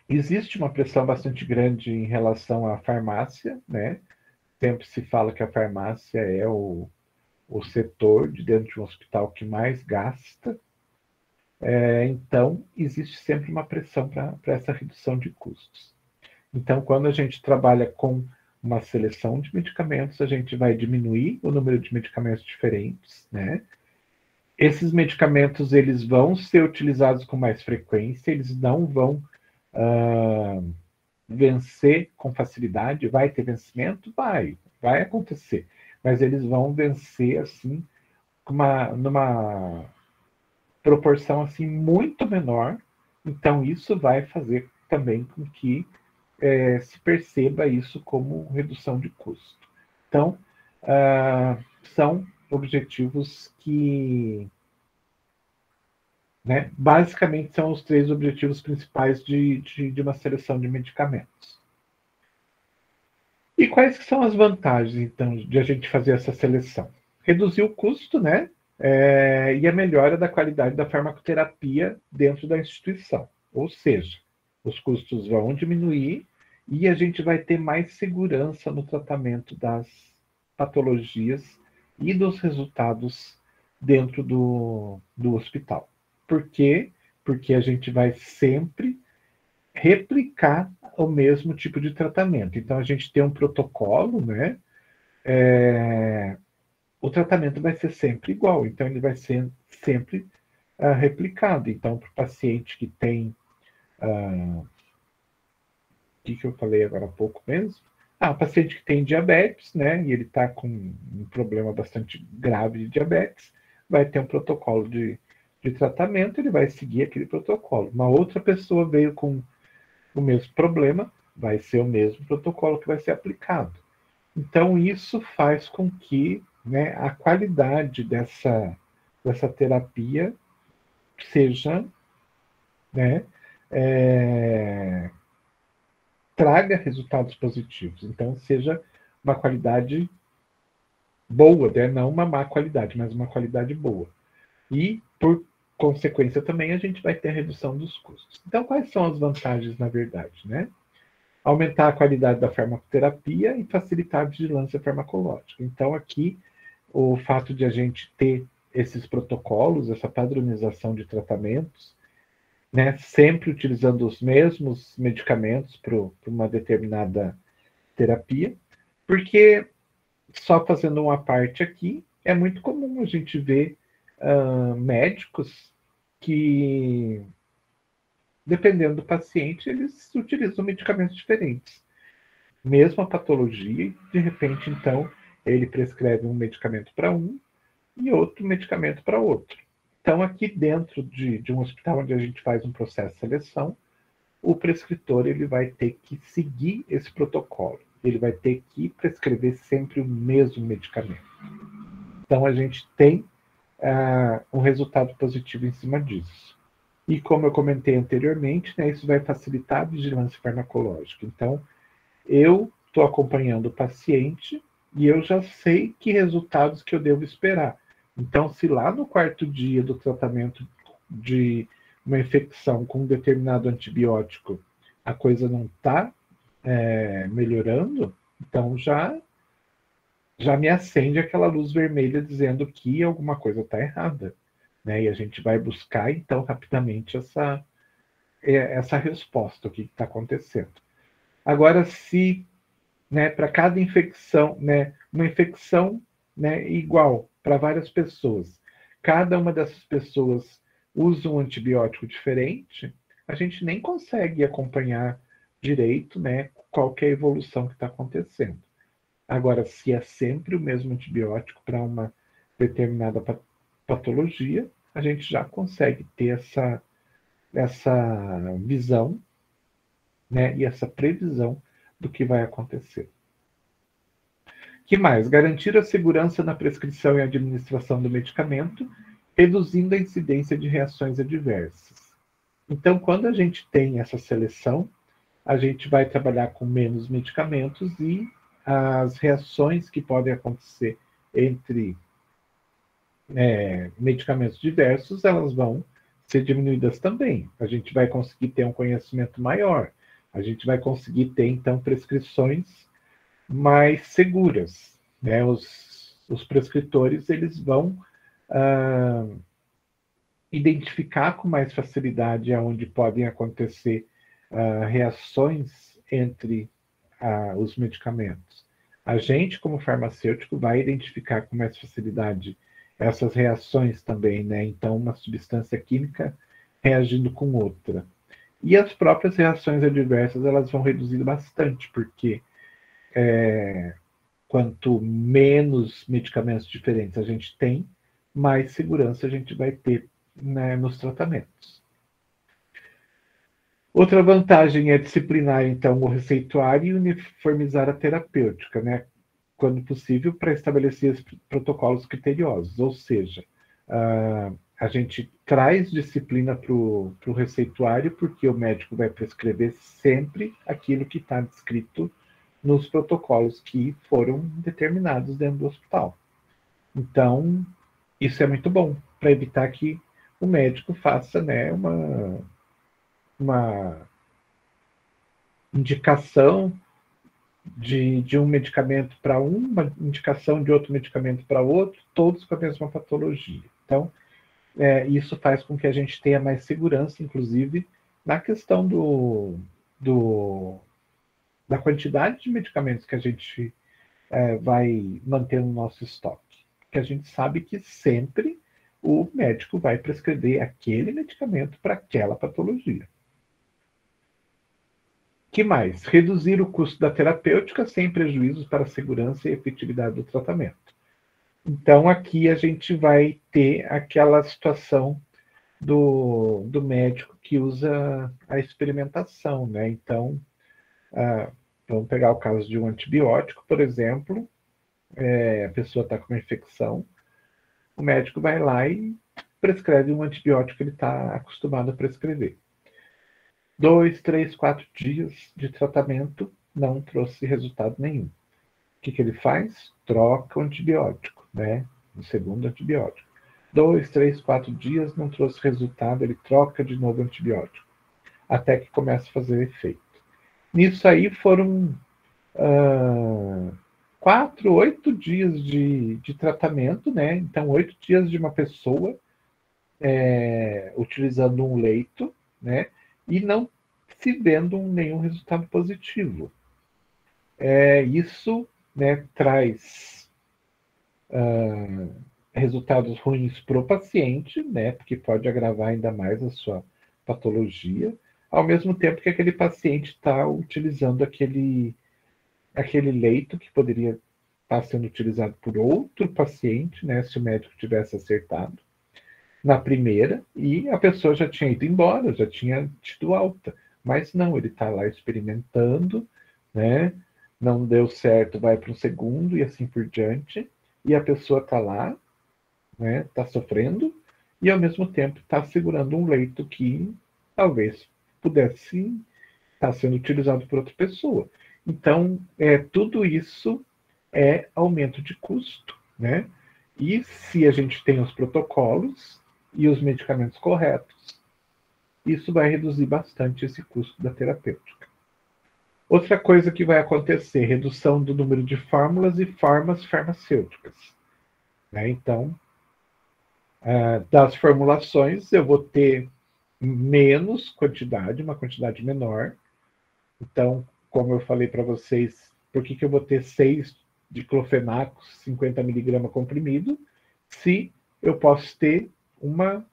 existe uma pressão bastante grande em relação à farmácia, né? Sempre se fala que a farmácia é o setor de dentro de um hospital que mais gasta. Então, existe sempre uma pressão para essa redução de custos. Então, quando a gente trabalha com uma seleção de medicamentos, a gente vai diminuir o número de medicamentos diferentes, né? Esses medicamentos, eles vão ser utilizados com mais frequência, eles não vão vencer com facilidade. Vai ter vencimento? Vai acontecer. Mas eles vão vencer, assim, numa proporção, assim, muito menor. Então, isso vai fazer também com que se perceba isso como redução de custo. Então, são objetivos que, né, basicamente são os 3 objetivos principais de uma seleção de medicamentos. E quais que são as vantagens, então, de a gente fazer essa seleção? Reduzir o custo, né, e a melhora da qualidade da farmacoterapia dentro da instituição. Ou seja, os custos vão diminuir e a gente vai ter mais segurança no tratamento das patologias e dos resultados dentro do hospital. Por quê? Porque a gente vai sempre replicar o mesmo tipo de tratamento. Então, a gente tem um protocolo, né? O tratamento vai ser sempre igual, então ele vai ser sempre replicado. Então, para o paciente que tem... o que eu falei agora há pouco mesmo? O paciente que tem diabetes, né? E ele está com um problema bastante grave de diabetes, vai ter um protocolo de tratamento, ele vai seguir aquele protocolo. Uma outra pessoa veio com o mesmo problema, vai ser o mesmo protocolo que vai ser aplicado. Então, isso faz com que, né, a qualidade dessa terapia seja, né, traga resultados positivos. Então, seja uma qualidade boa, né? Não uma má qualidade, mas uma qualidade boa. E, por consequência também, a gente vai ter a redução dos custos. Então, quais são as vantagens, na verdade, né? Aumentar a qualidade da farmacoterapia e facilitar a vigilância farmacológica. Então, aqui, o fato de a gente ter esses protocolos, essa padronização de tratamentos, né, sempre utilizando os mesmos medicamentos para uma determinada terapia, porque, só fazendo uma parte aqui, é muito comum a gente ver médicos que, dependendo do paciente, eles utilizam medicamentos diferentes. Mesma patologia, e de repente, então, ele prescreve um medicamento para um e outro medicamento para outro. Então, aqui dentro de um hospital onde a gente faz um processo de seleção, o prescritor ele vai ter que seguir esse protocolo. Ele vai ter que prescrever sempre o mesmo medicamento. Então, a gente tem um resultado positivo em cima disso. E como eu comentei anteriormente, né, isso vai facilitar a vigilância farmacológica. Então, eu estou acompanhando o paciente e eu já sei que resultados que eu devo esperar. Então, se lá no 4º dia do tratamento de uma infecção com um determinado antibiótico a coisa não está melhorando, então já me acende aquela luz vermelha dizendo que alguma coisa está errada, né? E a gente vai buscar, então, rapidamente essa resposta, o que está acontecendo. Agora, se, né, para cada infecção, né, uma infecção, né, igual para várias pessoas, cada uma dessas pessoas usa um antibiótico diferente, a gente nem consegue acompanhar direito, né, qual que é a evolução que está acontecendo. Agora, se é sempre o mesmo antibiótico para uma determinada patologia, a gente já consegue ter essa visão, né, e essa previsão do que vai acontecer. Que mais? Garantir a segurança na prescrição e administração do medicamento, reduzindo a incidência de reações adversas. Então, quando a gente tem essa seleção, a gente vai trabalhar com menos medicamentos e as reações que podem acontecer entre medicamentos diversos, elas vão ser diminuídas também. A gente vai conseguir ter um conhecimento maior. A gente vai conseguir ter, então, prescrições mais seguras, né? Os prescritores, eles vão identificar com mais facilidade aonde podem acontecer reações entre os medicamentos. A gente, como farmacêutico, vai identificar com mais facilidade essas reações também, né? Então, uma substância química reagindo com outra. E as próprias reações adversas, elas vão reduzir bastante, porque quanto menos medicamentos diferentes a gente tem, mais segurança a gente vai ter, né, nos tratamentos. Outra vantagem é disciplinar, então, o receituário e uniformizar a terapêutica, né, quando possível, para estabelecer os protocolos criteriosos. Ou seja, a gente traz disciplina para o receituário, porque o médico vai prescrever sempre aquilo que está descrito nos protocolos que foram determinados dentro do hospital. Então, isso é muito bom, para evitar que o médico faça, né, uma indicação de um medicamento para uma indicação de outro medicamento para outro, todos com a mesma patologia. Então, isso faz com que a gente tenha mais segurança, inclusive, na questão da quantidade de medicamentos que a gente vai manter no nosso estoque. Porque a gente sabe que sempre o médico vai prescrever aquele medicamento para aquela patologia. Que mais? Reduzir o custo da terapêutica sem prejuízos para a segurança e efetividade do tratamento. Então, aqui a gente vai ter aquela situação do médico que usa a experimentação, né? Então, vamos pegar o caso de um antibiótico, por exemplo, a pessoa está com uma infecção, o médico vai lá e prescreve um antibiótico que ele está acostumado a prescrever. 2, 3, 4 dias de tratamento não trouxe resultado nenhum. O que ele faz? Troca o antibiótico, né? O segundo antibiótico. 2, 3, 4 dias, não trouxe resultado, ele troca de novo o antibiótico, até que começa a fazer efeito. Nisso aí foram 4, 8 dias de tratamento, né? Então, 8 dias de uma pessoa utilizando um leito, né? E não se vendo nenhum resultado positivo. Isso, né, traz resultados ruins para o paciente, né? Porque pode agravar ainda mais a sua patologia, ao mesmo tempo que aquele paciente está utilizando aquele leito que poderia estar sendo utilizado por outro paciente, né, se o médico tivesse acertado na primeira, e a pessoa já tinha ido embora, já tinha tido alta. Mas não, ele está lá experimentando, né? Não deu certo, vai para o segundo e assim por diante, e a pessoa está lá, né? Está sofrendo, e ao mesmo tempo está segurando um leito que talvez pudesse estar sendo utilizado por outra pessoa. Então, tudo isso é aumento de custo, né? E se a gente tem os protocolos e os medicamentos corretos, isso vai reduzir bastante esse custo da terapêutica. Outra coisa que vai acontecer, redução do número de fórmulas e formas farmacêuticas, né? Então, das formulações, eu vou ter menos quantidade, uma quantidade menor. Então, como eu falei para vocês, por que eu vou ter 6 diclofenaco 50 mg comprimido, se eu posso ter uma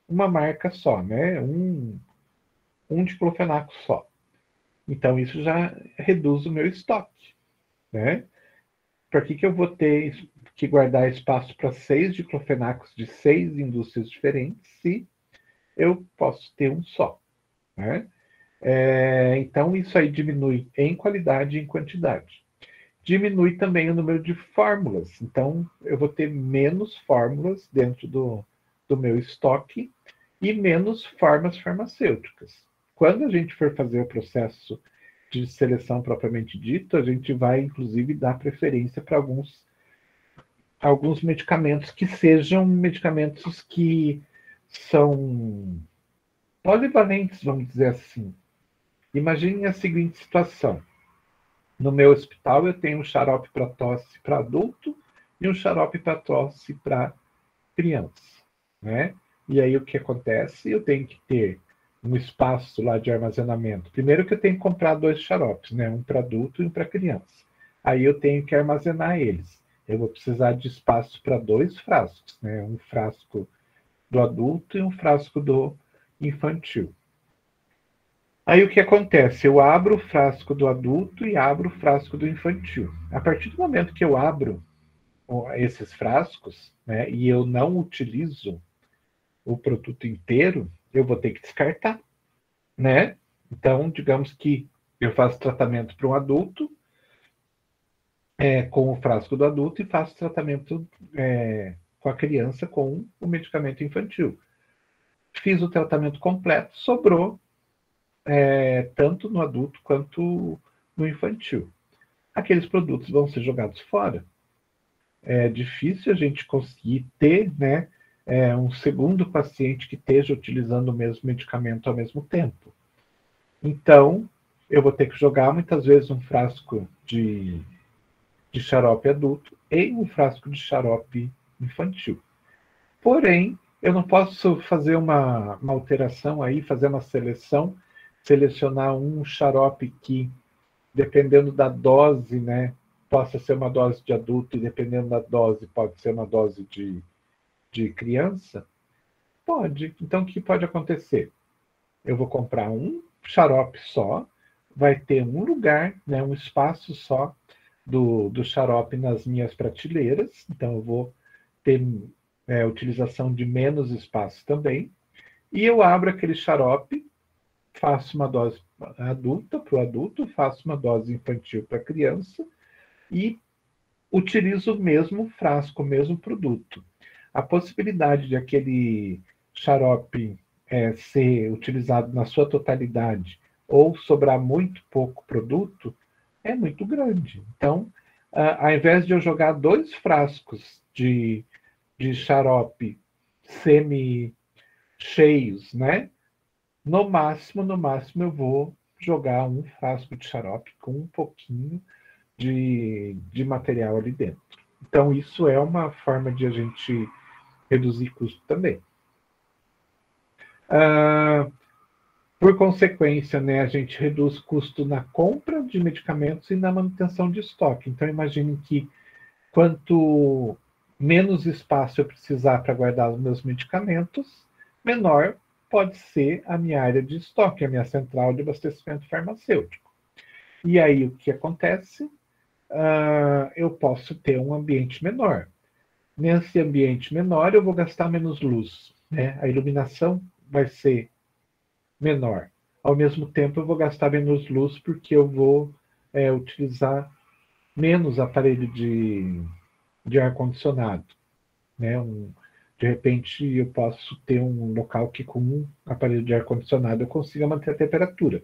marca só, né? Um diclofenaco só. Então, isso já reduz o meu estoque, né? Por que eu vou ter que guardar espaço para 6 diclofenacos de 6 indústrias diferentes, se eu posso ter um só, né? Então, isso aí diminui em qualidade e em quantidade. Diminui também o número de fórmulas. Então, eu vou ter menos fórmulas dentro do meu estoque e menos formas farmacêuticas. Quando a gente for fazer o processo de seleção propriamente dito, a gente vai, inclusive, dar preferência para alguns medicamentos que sejam medicamentos que são polivalentes, vamos dizer assim. Imagine a seguinte situação. No meu hospital, eu tenho um xarope para tosse para adulto e um xarope para tosse para criança, né? E aí o que acontece? Eu tenho que ter um espaço lá de armazenamento. Primeiro que eu tenho que comprar 2 xaropes, né? Um para adulto e um para criança. Aí eu tenho que armazenar eles. Eu vou precisar de espaço para 2 frascos, né? Um frasco do adulto e um frasco do infantil. Aí o que acontece? Eu abro o frasco do adulto e abro o frasco do infantil. A partir do momento que eu abro esses frascos, né, e eu não utilizo o produto inteiro, eu vou ter que descartar, né? Então, digamos que eu faço tratamento para um adulto com o frasco do adulto e faço tratamento com a criança com o medicamento infantil. Fiz o tratamento completo, sobrou tanto no adulto quanto no infantil. Aqueles produtos vão ser jogados fora. É difícil a gente conseguir ter, né, um segundo paciente que esteja utilizando o mesmo medicamento ao mesmo tempo. Então, eu vou ter que jogar muitas vezes um frasco de xarope adulto e um frasco de xarope infantil. Porém, eu não posso fazer uma alteração aí, fazer uma selecionar um xarope que, dependendo da dose, né, possa ser uma dose de adulto e, dependendo da dose, pode ser uma dose de criança? Pode. Então, o que pode acontecer? Eu vou comprar um xarope só, vai ter um lugar, né, um espaço só do xarope nas minhas prateleiras, então eu vou ter utilização de menos espaço também, e eu abro aquele xarope, faço uma dose adulta para o adulto, faço uma dose infantil para a criança e utilizo o mesmo frasco, o mesmo produto. A possibilidade de aquele xarope ser utilizado na sua totalidade ou sobrar muito pouco produto é muito grande. Então, ao invés de eu jogar 2 frascos de xarope semi-cheios, né? No máximo, eu vou jogar um frasco de xarope com um pouquinho de material ali dentro. Então, isso é uma forma de a gente reduzir custo também. Por consequência, né, a gente reduz custo na compra de medicamentos e na manutenção de estoque. Então, imagine que quanto menos espaço eu precisar para guardar os meus medicamentos, menor pode ser a minha área de estoque, a minha central de abastecimento farmacêutico. E aí, o que acontece? Eu posso ter um ambiente menor. Nesse ambiente menor, eu vou gastar menos luz, né? A iluminação vai ser menor. Ao mesmo tempo, eu vou gastar menos luz porque eu vou utilizar menos aparelho de ar-condicionado, né? De repente, eu posso ter um local que com um aparelho de ar-condicionado eu consiga manter a temperatura.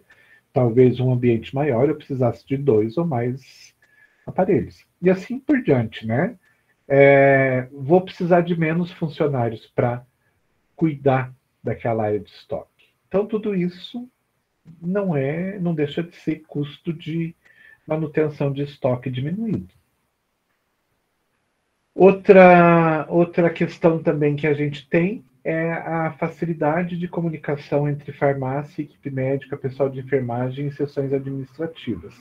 Talvez um ambiente maior eu precisasse de 2 ou mais aparelhos. E assim por diante, né? Vou precisar de menos funcionários para cuidar daquela área de estoque. Então, tudo isso não deixa de ser custo de manutenção de estoque diminuído. Outra questão também que a gente tem é a facilidade de comunicação entre farmácia, equipe médica, pessoal de enfermagem e sessões administrativas.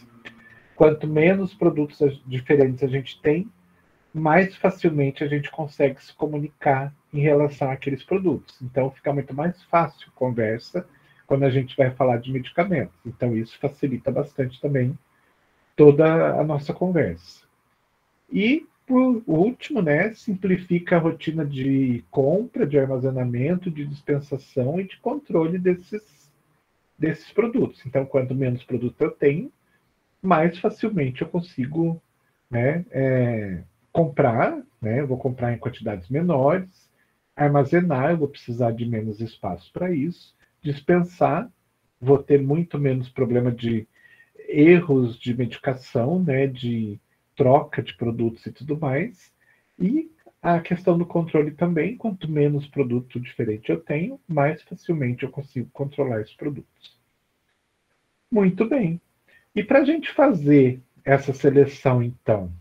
Quanto menos produtos diferentes a gente tem, mais facilmente a gente consegue se comunicar em relação àqueles produtos. Então, fica muito mais fácil a conversa quando a gente vai falar de medicamentos. Então, isso facilita bastante também toda a nossa conversa. E, por último, né, simplifica a rotina de compra, de armazenamento, de dispensação e de controle desses produtos. Então, quanto menos produto eu tenho, mais facilmente eu consigo, né, comprar, né, eu vou comprar em quantidades menores, armazenar, eu vou precisar de menos espaço para isso, dispensar, vou ter muito menos problema de erros de medicação, né, de troca de produtos e tudo mais, e a questão do controle também, quanto menos produto diferente eu tenho, mais facilmente eu consigo controlar esses produtos. Muito bem. E para a gente fazer essa seleção, então,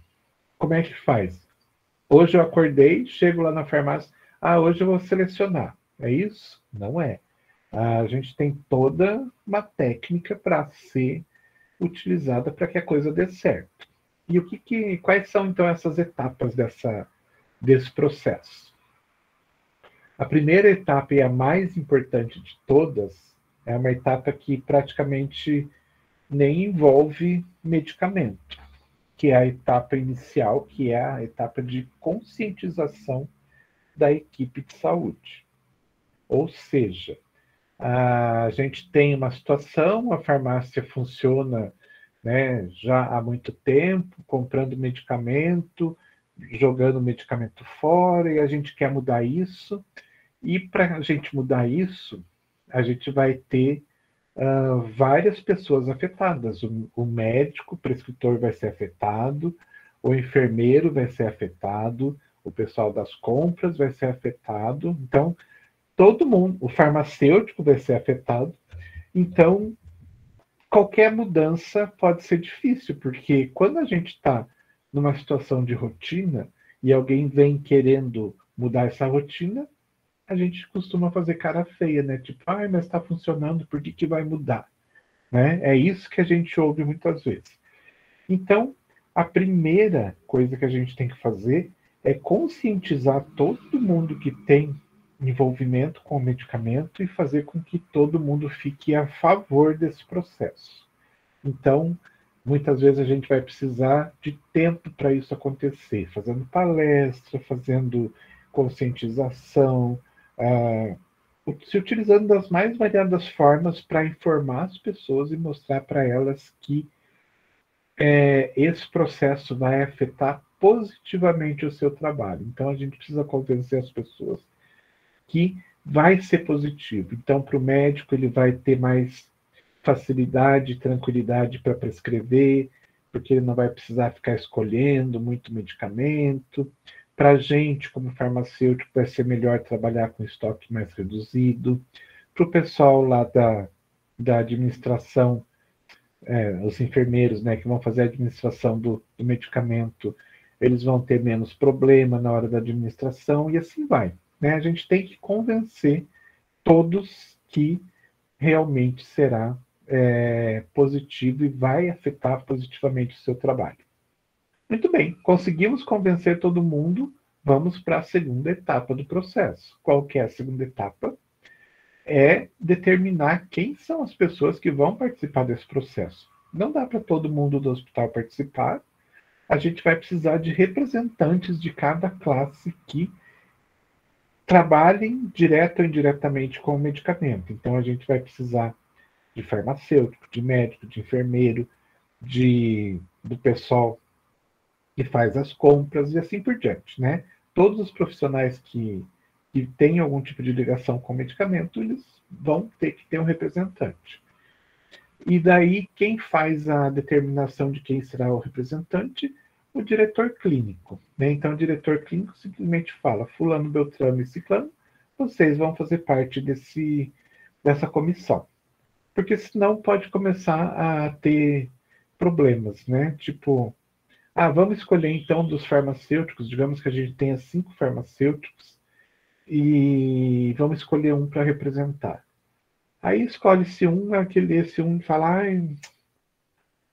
como é que faz? Hoje eu acordei, chego lá na farmácia, hoje eu vou selecionar. É isso? Não é. A gente tem toda uma técnica para ser utilizada para que a coisa dê certo. E quais são, então, essas etapas desse processo? A primeira etapa, e a mais importante de todas, é uma etapa que praticamente nem envolve medicamento, que é a etapa inicial, que é a etapa de conscientização da equipe de saúde. Ou seja, a gente tem uma situação, a farmácia funciona, né, já há muito tempo, comprando medicamento, jogando medicamento fora, e a gente quer mudar isso. E para a gente mudar isso, a gente vai ter várias pessoas afetadas. O médico, o prescritor vai ser afetado, o enfermeiro vai ser afetado, o pessoal das compras vai ser afetado. Então, todo mundo, o farmacêutico vai ser afetado. Então, qualquer mudança pode ser difícil, porque quando a gente está numa situação de rotina e alguém vem querendo mudar essa rotina, a gente costuma fazer cara feia, né? Tipo, mas está funcionando, por que vai mudar? Né? É isso que a gente ouve muitas vezes. Então, a primeira coisa que a gente tem que fazer é conscientizar todo mundo que tem envolvimento com o medicamento e fazer com que todo mundo fique a favor desse processo. Então, muitas vezes a gente vai precisar de tempo para isso acontecer, fazendo palestra, fazendo conscientização, se utilizando das mais variadas formas para informar as pessoas e mostrar para elas que esse processo vai afetar positivamente o seu trabalho. Então, a gente precisa convencer as pessoas que vai ser positivo. Então, para o médico, ele vai ter mais facilidade, tranquilidade para prescrever, porque ele não vai precisar ficar escolhendo muito medicamento. Para a gente, como farmacêutico, vai ser melhor trabalhar com estoque mais reduzido. Para o pessoal lá da administração, os enfermeiros, né, que vão fazer a administração do medicamento, eles vão ter menos problema na hora da administração e assim vai, né? A gente tem que convencer todos que realmente será positivo e vai afetar positivamente o seu trabalho. Muito bem, conseguimos convencer todo mundo, vamos para a segunda etapa do processo. Qual que é a segunda etapa? É determinar quem são as pessoas que vão participar desse processo. Não dá para todo mundo do hospital participar, a gente vai precisar de representantes de cada classe que trabalhem direto ou indiretamente com o medicamento. Então, a gente vai precisar de farmacêutico, de médico, de enfermeiro, do pessoal que faz as compras e assim por diante, né? Todos os profissionais que têm algum tipo de ligação com o medicamento, eles vão ter que ter um representante. E daí, quem faz a determinação de quem será o representante? O diretor clínico, né? Então, o diretor clínico simplesmente fala: fulano, beltrano e ciclano, vocês vão fazer parte dessa comissão. Porque senão pode começar a ter problemas, né? Tipo, vamos escolher então dos farmacêuticos, digamos que a gente tenha 5 farmacêuticos, e vamos escolher um para representar. Aí escolhe-se esse um fala: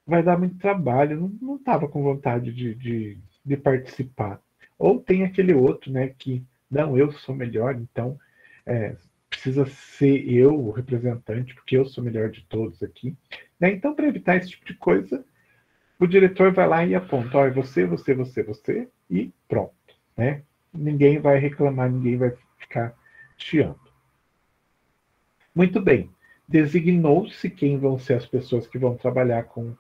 vai dar muito trabalho, não estava com vontade de participar. Ou tem aquele outro, né, que, não, eu sou melhor, então precisa ser eu o representante, porque eu sou melhor de todos aqui. Né? Então, para evitar esse tipo de coisa, o diretor vai lá e aponta: olha, você, e pronto. Né? Ninguém vai reclamar, ninguém vai ficar chiando. Muito bem. Designou-se quem vão ser as pessoas que vão trabalhar com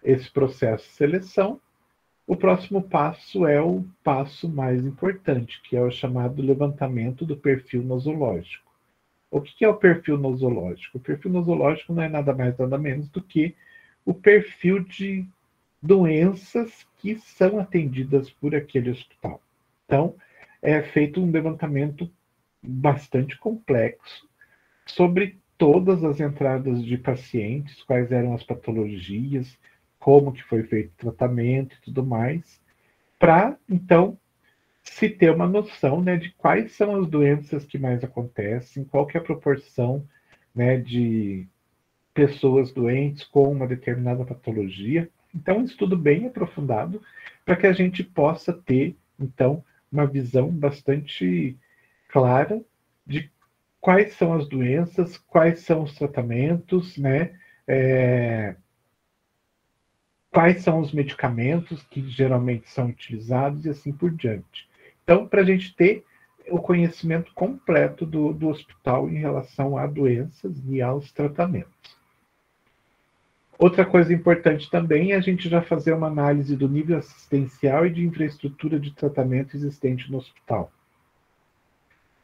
esse processo de seleção. O próximo passo é o passo mais importante, que é o chamado levantamento do perfil nosológico. O que é o perfil nosológico? O perfil nosológico não é nada mais, nada menos do que o perfil de doenças que são atendidas por aquele hospital. Então, é feito um levantamento bastante complexo sobre todas as entradas de pacientes, quais eram as patologias, como que foi feito o tratamento e tudo mais, para, então, se ter uma noção, né, de quais são as doenças que mais acontecem, qual que é a proporção, né, de pessoas doentes com uma determinada patologia. Então, um estudo bem aprofundado para que a gente possa ter, então, uma visão bastante clara de quais são as doenças, quais são os tratamentos, né, quais são os medicamentos que geralmente são utilizados e assim por diante. Então, para a gente ter o conhecimento completo do hospital em relação a doenças e aos tratamentos. Outra coisa importante também é a gente já fazer uma análise do nível assistencial e de infraestrutura de tratamento existente no hospital.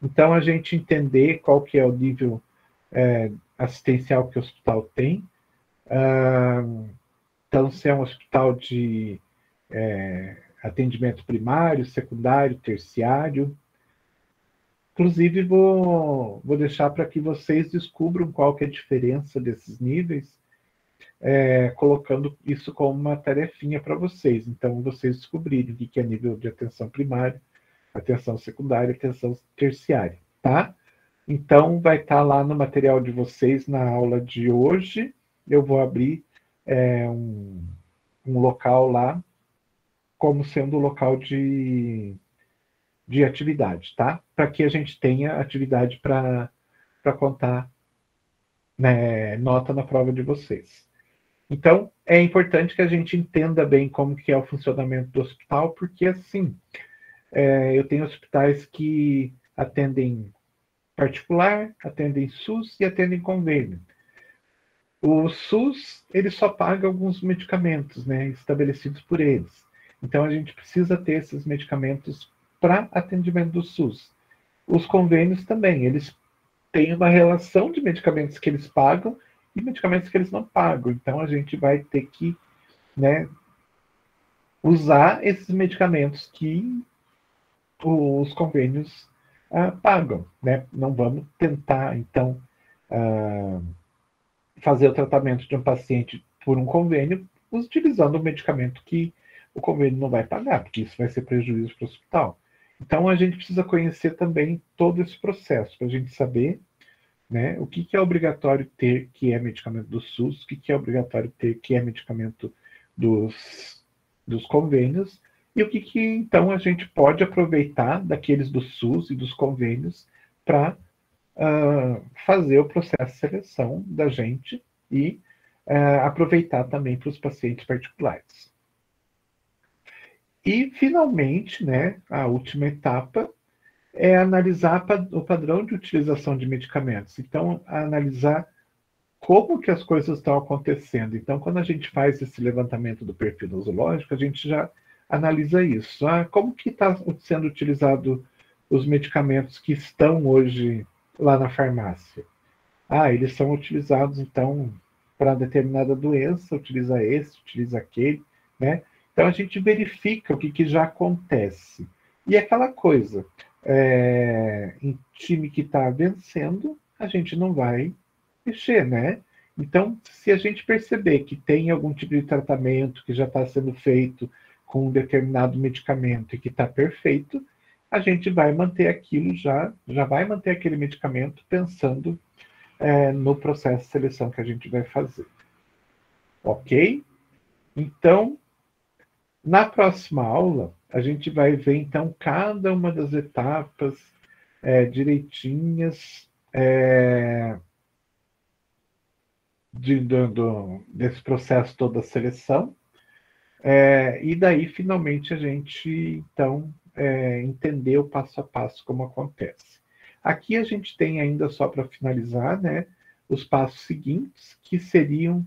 Então, a gente entender qual que é o nível assistencial que o hospital tem. Então, se é um hospital de atendimento primário, secundário, terciário. Inclusive, vou deixar para que vocês descubram qual que é a diferença desses níveis, colocando isso como uma tarefinha para vocês. Então, vocês descobrirem o que é nível de atenção primária, atenção secundária, atenção terciária, tá? Então, vai estar lá no material de vocês, na aula de hoje. Eu vou abrir um local lá, como sendo o local de atividade, tá? Para que a gente tenha atividade para contar, né, nota na prova de vocês. Então, é importante que a gente entenda bem como que é o funcionamento do hospital, porque, assim, eu tenho hospitais que atendem particular, atendem SUS e atendem convênio. O SUS, ele só paga alguns medicamentos, né, estabelecidos por eles. Então, a gente precisa ter esses medicamentos para atendimento do SUS. Os convênios também, eles têm uma relação de medicamentos que eles pagam e medicamentos que eles não pagam. Então, a gente vai ter que, né, usar esses medicamentos que os convênios pagam, né? Não vamos tentar, então, fazer o tratamento de um paciente por um convênio utilizando um medicamento que o convênio não vai pagar, porque isso vai ser prejuízo para o hospital. Então, a gente precisa conhecer também todo esse processo, para a gente saber, né, o que é obrigatório ter que é medicamento do SUS, o que é obrigatório ter que é medicamento dos convênios, e o que então a gente pode aproveitar daqueles do SUS e dos convênios para fazer o processo de seleção da gente e aproveitar também para os pacientes particulares. E, finalmente, né, a última etapa é analisar o padrão de utilização de medicamentos. Então, analisar como que as coisas estão acontecendo. Então, quando a gente faz esse levantamento do perfil nosológico, a gente já analisa isso. Como que está sendo utilizado os medicamentos que estão hoje lá na farmácia? Eles são utilizados, então, para determinada doença, utiliza esse, utiliza aquele, né? Então, a gente verifica o que já acontece. E aquela coisa, em time que está vencendo, a gente não vai mexer, né? Então, se a gente perceber que tem algum tipo de tratamento que já está sendo feito com um determinado medicamento e que está perfeito, a gente vai manter aquilo já vai manter aquele medicamento pensando no processo de seleção que a gente vai fazer. Ok? Então, na próxima aula, a gente vai ver, então, cada uma das etapas direitinhas desse processo todo da seleção. E daí, finalmente, a gente, então, entender o passo a passo como acontece. Aqui a gente tem ainda, só para finalizar, né, os passos seguintes, que seriam,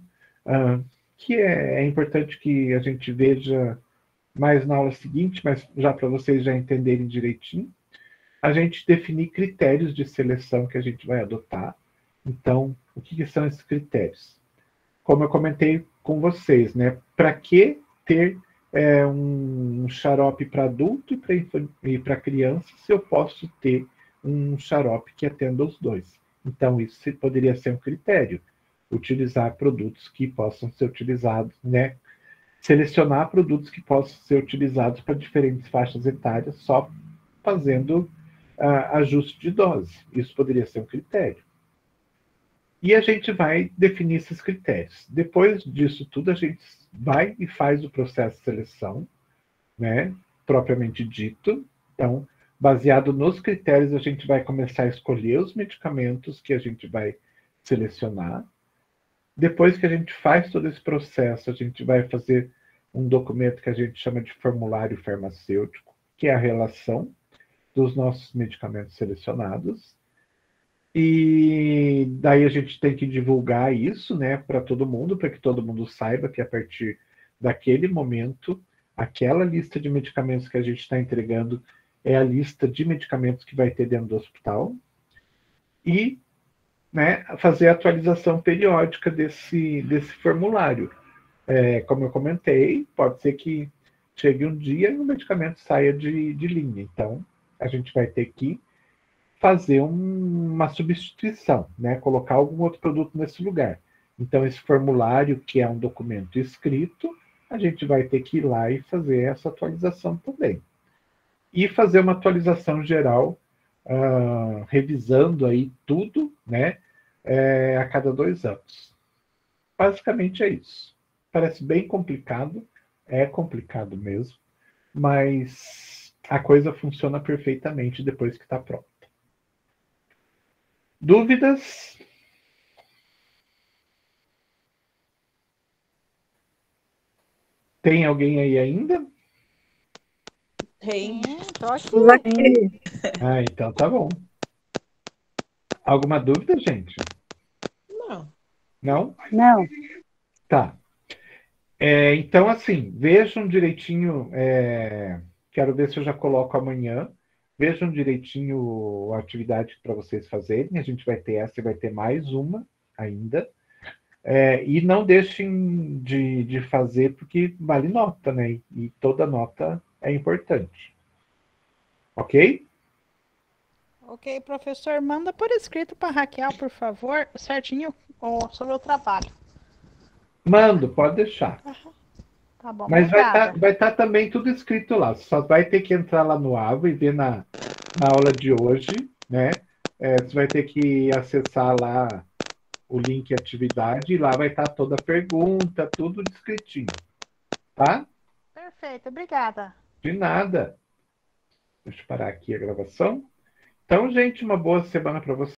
que é importante que a gente veja mais na aula seguinte, mas já para vocês já entenderem direitinho, a gente definir critérios de seleção que a gente vai adotar. Então, o que são esses critérios? Como eu comentei com vocês, né, para que ter um xarope para adulto e para criança se eu posso ter um xarope que atenda os dois? Então, isso poderia ser um critério. Utilizar produtos que possam ser utilizados, né? Selecionar produtos que possam ser utilizados para diferentes faixas etárias, só fazendo ajuste de dose. Isso poderia ser um critério. E a gente vai definir esses critérios. Depois disso tudo, a gente vai e faz o processo de seleção, né, propriamente dito. Então, baseado nos critérios, a gente vai começar a escolher os medicamentos que a gente vai selecionar. Depois que a gente faz todo esse processo, a gente vai fazer um documento que a gente chama de formulário farmacêutico, que é a relação dos nossos medicamentos selecionados. E daí a gente tem que divulgar isso, né, para todo mundo, para que todo mundo saiba que a partir daquele momento, aquela lista de medicamentos que a gente está entregando é a lista de medicamentos que vai ter dentro do hospital. E, né, fazer a atualização periódica desse formulário. Como eu comentei, pode ser que chegue um dia e o medicamento saia de linha. Então, a gente vai ter que fazer uma substituição, né? Colocar algum outro produto nesse lugar. Então, esse formulário, que é um documento escrito, a gente vai ter que ir lá e fazer essa atualização também. E fazer uma atualização geral, revisando aí tudo, né? A cada 2 anos. Basicamente é isso. Parece bem complicado, é complicado mesmo, mas a coisa funciona perfeitamente depois que está pronta. Dúvidas? Tem alguém aí ainda? Tem. Tô aqui. Então tá bom. Alguma dúvida, gente? Não. Não? Não. Tá. Então, assim, vejam direitinho, quero ver se eu já coloco amanhã, vejam direitinho a atividade para vocês fazerem, a gente vai ter essa e vai ter mais uma ainda, e não deixem de fazer, porque vale nota, né? E toda nota é importante. Ok? Ok, professor, manda por escrito para Raquel, por favor, certinho sobre o trabalho. Mando, pode deixar. Tá bom, Mas obrigada. vai tá também tudo escrito lá. Só vai ter que entrar lá no Ava e ver na aula de hoje, né? Você vai ter que acessar lá o link atividade e lá vai estar toda a pergunta, tudo descritinho, tá? Perfeito, obrigada. De nada. Deixa eu parar aqui a gravação. Então, gente, uma boa semana para vocês.